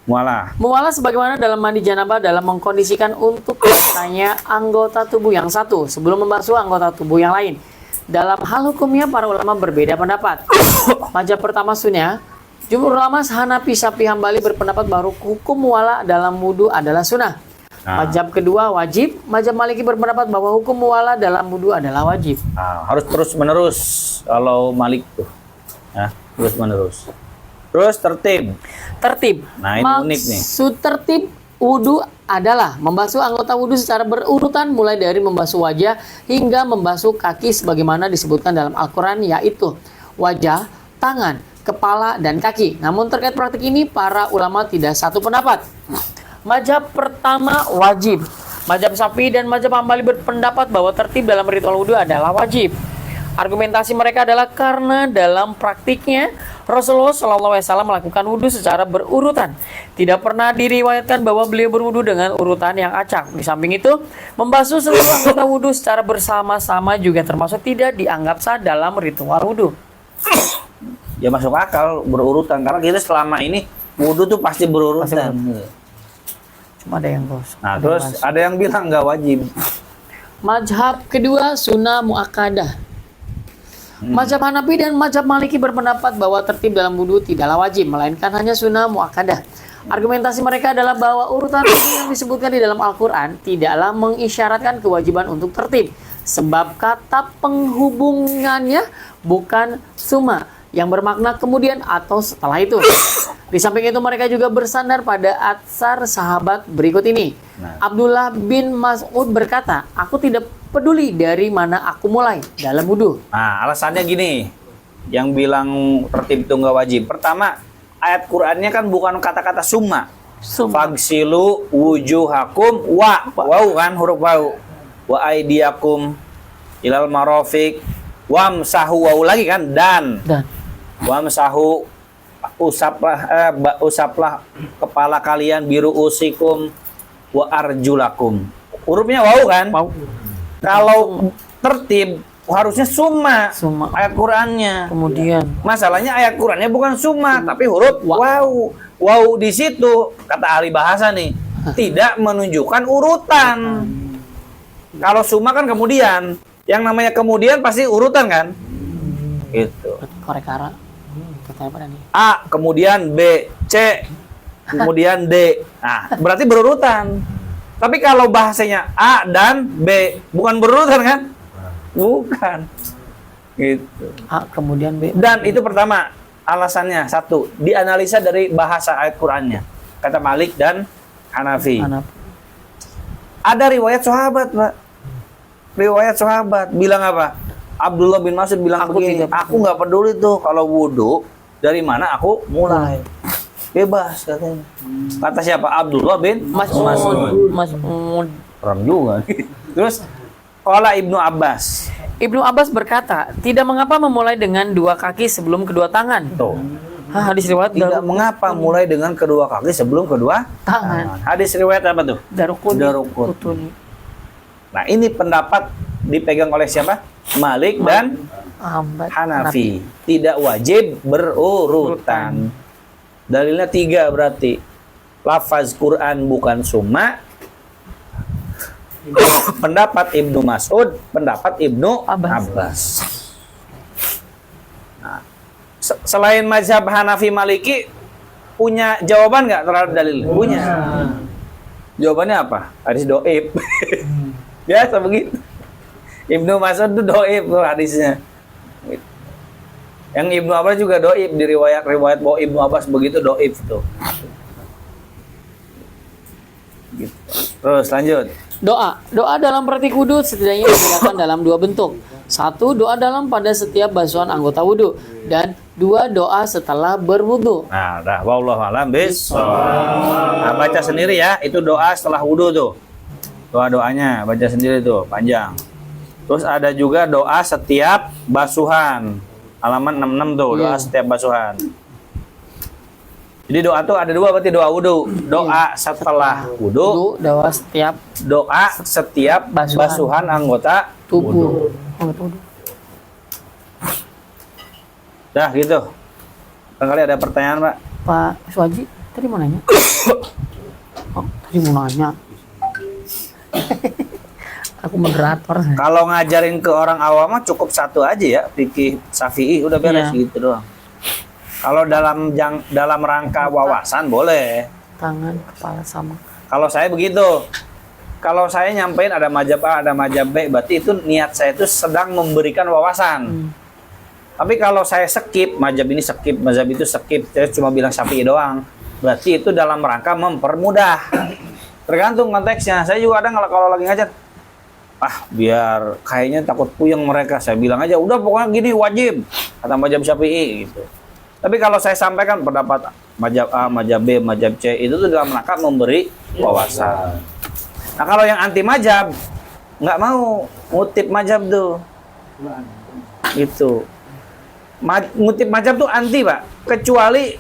Mualah sebagaimana dalam mandi janabah dalam mengkondisikan untuk katanya anggota tubuh yang satu sebelum membasuh anggota tubuh yang lain. Dalam hal hukumnya para ulama berbeda pendapat. Mazhab pertama sunnah, jumhur ulama Hanafi, Syafi'i, Hambali berpendapat bahwa hukum mualah dalam wudu adalah sunnah. Mazhab kedua wajib. Mazhab Maliki berpendapat bahwa hukum mualah dalam wudu adalah wajib. Harus terus menerus kalau Malik tuh. Terus menerus. Terus tertib. Nah, ini unik nih. Maksud tertib wudu adalah membasuh anggota wudu secara berurutan mulai dari membasuh wajah hingga membasuh kaki sebagaimana disebutkan dalam Al-Quran, yaitu wajah, tangan, kepala, dan kaki. Namun terkait praktik ini para ulama tidak satu pendapat. Mazhab pertama wajib. Mazhab Syafi'i dan mazhab Hambali berpendapat bahwa tertib dalam ritual wudu adalah wajib. Argumentasi mereka adalah karena dalam praktiknya Rasulullah SAW melakukan wudhu secara berurutan. Tidak pernah diriwayatkan bahwa beliau berwudhu dengan urutan yang acak. Di samping itu, membasuh seluruh anggota wudhu secara bersama-sama juga termasuk tidak dianggap sah dalam ritual wudhu. Ya masuk akal berurutan karena kita selama ini wudhu tuh pasti berurutan. Cuma ada yang gosok. Nah, terus ada yang bilang nggak wajib. Mazhab kedua sunnah muakkadah. Mazhab Hanafi dan mazhab Maliki berpendapat bahwa tertib dalam wudhu tidaklah wajib, melainkan hanya sunnah muakkadah. Argumentasi mereka adalah bahwa urutan wudhu yang disebutkan di dalam Al-Quran tidaklah mengisyaratkan kewajiban untuk tertib, sebab kata penghubungannya bukan summa yang bermakna kemudian atau setelah itu. Di samping itu mereka juga bersandar pada atsar sahabat berikut ini. Abdullah bin Mas'ud berkata, aku tidak peduli dari mana aku mulai dalam wudhu. Nah, alasannya gini, yang bilang tertib itu nggak wajib. Pertama, ayat Qur'annya kan bukan kata-kata summa. Fagsilu wujuhakum wau kan huruf wau. Wa aidiakum ilal marafiq wamsahu wau lagi kan dan. Wamsahu usaplah kepala kalian biru usikum wa arjulakum. Hurufnya wau kan? Wau. Kalau tertib harusnya summa. Ayat Qur'annya. Kemudian Masalahnya ayat Qur'annya bukan summa tapi huruf wau. Wau di situ kata ahli bahasa nih tidak menunjukkan urutan. Kalau summa kan kemudian. Yang namanya kemudian pasti urutan kan? Gitu. korekara. Katanya pada nih. A, kemudian B, C, kemudian D. Nah, berarti berurutan. Tapi kalau bahasanya A dan B, bukan berurutan kan? Bukan. Gitu. A kemudian B. Dan itu pertama, alasannya satu, dianalisa dari bahasa ayat Qur'annya. Kata Malik dan Hanafi. Ada riwayat sahabat, Pak. Riwayat sahabat bilang apa? Abdullah bin Mas'ud bilang begini, aku nggak peduli tuh kalau wudhu dari mana aku mulai. Bebas katanya. Kata siapa? Abdullah bin Mas'ud. Orang juga. Terus qala Ibnu Abbas. Ibnu Abbas berkata, tidak mengapa memulai dengan dua kaki sebelum kedua tangan. Tuh. Hadis riwayat Tidak mengapa mulai dengan kedua kaki sebelum kedua tangan. Hadis riwayat apa tuh? Daruqutni. Nah, ini pendapat dipegang oleh siapa? Malik dan Hanafi. Tidak wajib berurutan. Dalilnya 3 berarti. Lafaz Quran bukan summa. Pendapat Ibnu Mas'ud, pendapat Ibnu Abbas. Nah, selain mazhab Hanafi Maliki punya jawaban nggak terhadap dalil? Punya. Jawabannya apa? Hadis doib. Biasa begitu. Ibnu Mas'ud itu doib tuh hadisnya. Yang Ibnu Abbas juga doib, di riwayat bahwa Ibnu Abbas begitu doib tuh. Gitu. Terus lanjut. Doa dalam praktik wudhu setidaknya dibedakan dalam dua bentuk. Satu, doa dalam pada setiap basuhan anggota wudhu. Dan dua, doa setelah berwudhu. Nah, dah, wallahu a'lam bishawab. Nah, baca sendiri ya, itu doa setelah wudhu tuh. Doa-doanya baca sendiri tuh, panjang. Terus ada juga doa setiap basuhan. Halaman 66 tuh, doa setiap basuhan. Jadi doa tuh ada dua, berarti doa wudhu. Doa setelah wudhu, doa setiap basuhan anggota tubuh. Dah gitu. Barangkali ada pertanyaan, Pak. Pak Suwaji, tadi mau nanya? Oh, tadi mau nanya. Aku moderator. Kalau ngajarin ke orang awam mah cukup satu aja ya, fikih Syafi'i udah beres gitu doang. Kalau dalam rangka wawasan boleh. Tangan, kepala sama. Kalau saya begitu. Kalau saya nyampein ada mazhab A, ada mazhab B, berarti itu niat saya itu sedang memberikan wawasan. Tapi kalau saya skip, mazhab ini skip, mazhab itu skip, saya cuma bilang Syafi'i doang, berarti itu dalam rangka mempermudah. Tergantung konteksnya. Saya juga ada kalau lagi ngajar, biar kayaknya takut puyeng mereka, saya bilang aja, udah pokoknya gini wajib, kata mazhab Syafi'i gitu. Tapi kalau saya sampaikan pendapat mazhab A, mazhab B, mazhab C, itu tuh dalam rangka memberi wawasan. Nah kalau yang anti mazhab, nggak mau ngutip mazhab tuh, gitu. Ngutip mazhab tuh anti, Pak, kecuali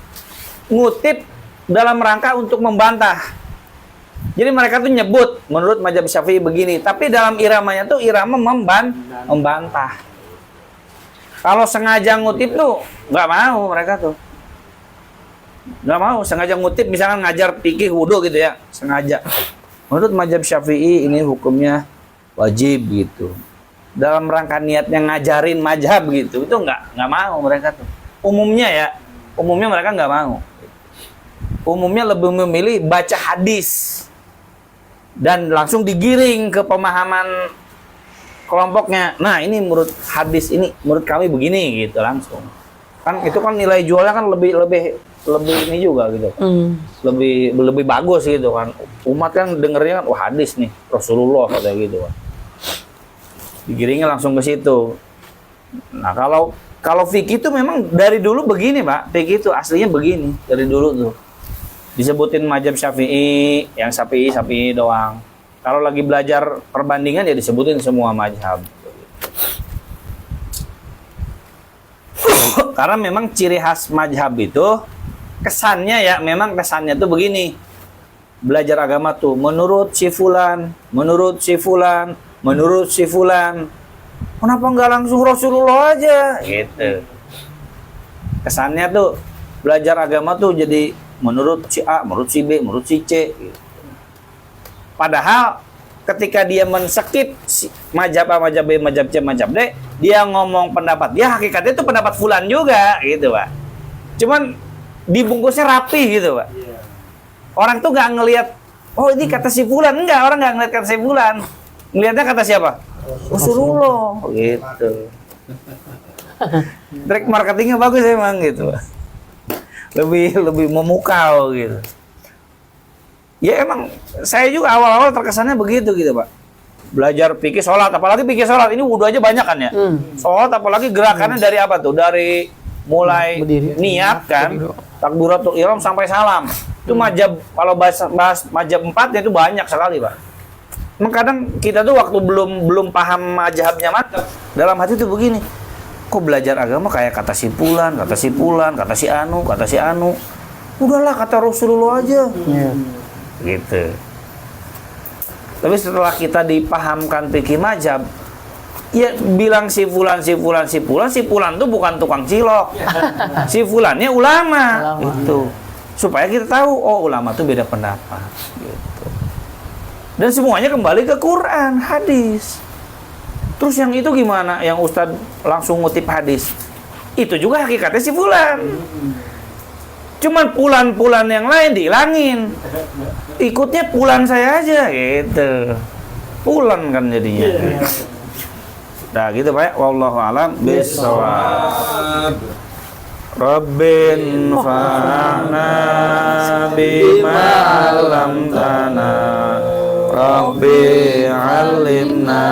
ngutip dalam rangka untuk membantah. Jadi mereka tuh nyebut menurut mazhab Syafi'i begini, tapi dalam iramanya tuh irama membantah. Kalau sengaja ngutip tuh nggak mau mereka tuh, nggak mau sengaja ngutip, misalkan ngajar fikih wudu gitu ya, sengaja. Menurut mazhab Syafi'i ini hukumnya wajib gitu. Dalam rangka niatnya ngajarin mazhab gitu, itu nggak mau mereka tuh. Umumnya mereka nggak mau. Umumnya lebih memilih baca hadis dan langsung digiring ke pemahaman kelompoknya. Nah ini menurut hadis ini, menurut kami begini gitu langsung. Kan itu kan nilai jualnya kan lebih ini juga gitu. Lebih bagus gitu kan. Umat kan dengernya kan, wah hadis nih Rasulullah kayak gitu kan. Digiringnya langsung ke situ. Nah kalau fikih itu memang dari dulu begini, Pak. Fikih itu aslinya begini dari dulu tuh. Disebutin mazhab Syafi'i, yang Syafi'i doang. Kalau lagi belajar perbandingan ya disebutin semua mazhab. Karena memang ciri khas mazhab itu kesannya tuh begini. Belajar agama tuh menurut si fulan, menurut si fulan, menurut si fulan. Kenapa nggak langsung Rasulullah aja gitu. Kesannya tuh belajar agama tuh jadi menurut si A, menurut si B, menurut si C gitu. Padahal ketika dia men-skip mazhab A, mazhab B, mazhab C, mazhab D, dia ngomong pendapat dia, hakikatnya itu pendapat fulan juga gitu, Pak. Cuman dibungkusnya rapi gitu, Pak. Orang tuh nggak ngelihat, oh ini kata si fulan, enggak, orang nggak ngelihat kata si fulan. Ngelihatnya kata siapa? Rasulullah gitu. Trik marketingnya bagus emang gitu, Pak. Lebih memukau gitu. Ya emang saya juga awal-awal terkesannya begitu gitu, Pak. Belajar fikih sholat, apalagi fikih sholat ini wudhu aja banyak kan ya. Sholat apalagi gerakannya dari apa tuh? Dari mulai berdiri, niat kan, takbiratul ihram sampai salam. Itu mazhab, kalau bahas mazhab 4 itu banyak sekali, Pak. Emang kadang kita tuh waktu belum paham mazhabnya mazhab, dalam hati tuh begini. Kok belajar agama kayak kata si fulan, kata si fulan, kata si anu. Udahlah kata Rasulullah aja. Gitu. Tapi setelah kita dipahamkan fikih mazhab, ya bilang si fulan tuh bukan tukang cilok. Si fulannya ulama. Gitu. Supaya kita tahu, oh ulama tuh beda pendapat gitu. Dan semuanya kembali ke Quran, hadis. Terus yang itu gimana? Yang Ustadz langsung ngutip hadis. Itu juga hakikatnya si fulan. Cuman pulan-pulan yang lain dihilangin. Ikutnya pulan saya aja gitu. Pulan kan jadinya. Nah gitu Pak, wallahu alam bisawab. Rabbin fa'na bima 'allamtana Rabbi 'allimna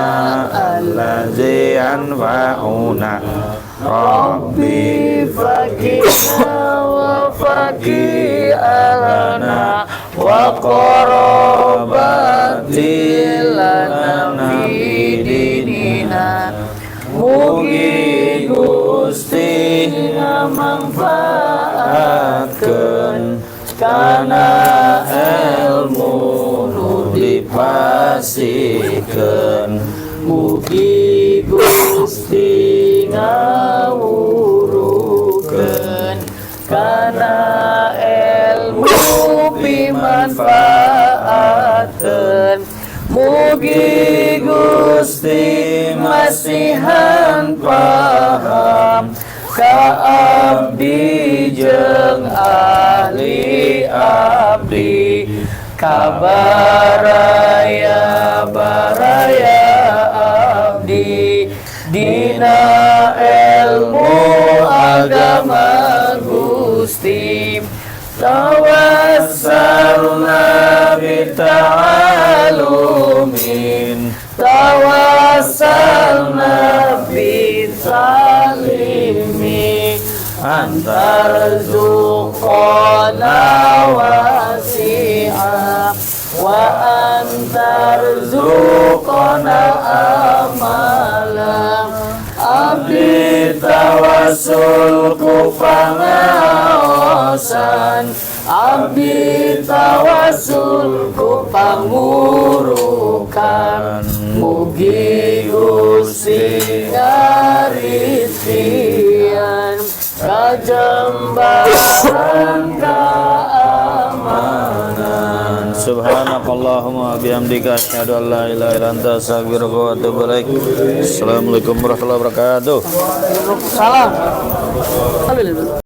allazi yanfa'una Rabbi faqihna wa faqih alana wa qarabati lana fi dinina mugi Gusti manfaatkeun kana ilmu nu dipasikeun mugi Gusti ngawurukeun kana ilmu pimanfaatkeun mugi Gusti masihan paham ka abdi jeung ahli abdi kabaraya baraya abdi dina ilmu agama Gusti tawassalna bita'alumin tawassalna bitalimi antar zuqona wasi'a wa antar zuqona amalam abdi tawasul ku pangaosan abdi tawasul ku pangurukan mugi Gusti ngarizkian kajembaran keamanan subhanakallahumma bihamdika asyhadu an la ilaha illa anta astaghfiruka wa atubu ilaik. Assalamualaikum warahmatullahi wabarakatuh. Waalaikumsalam.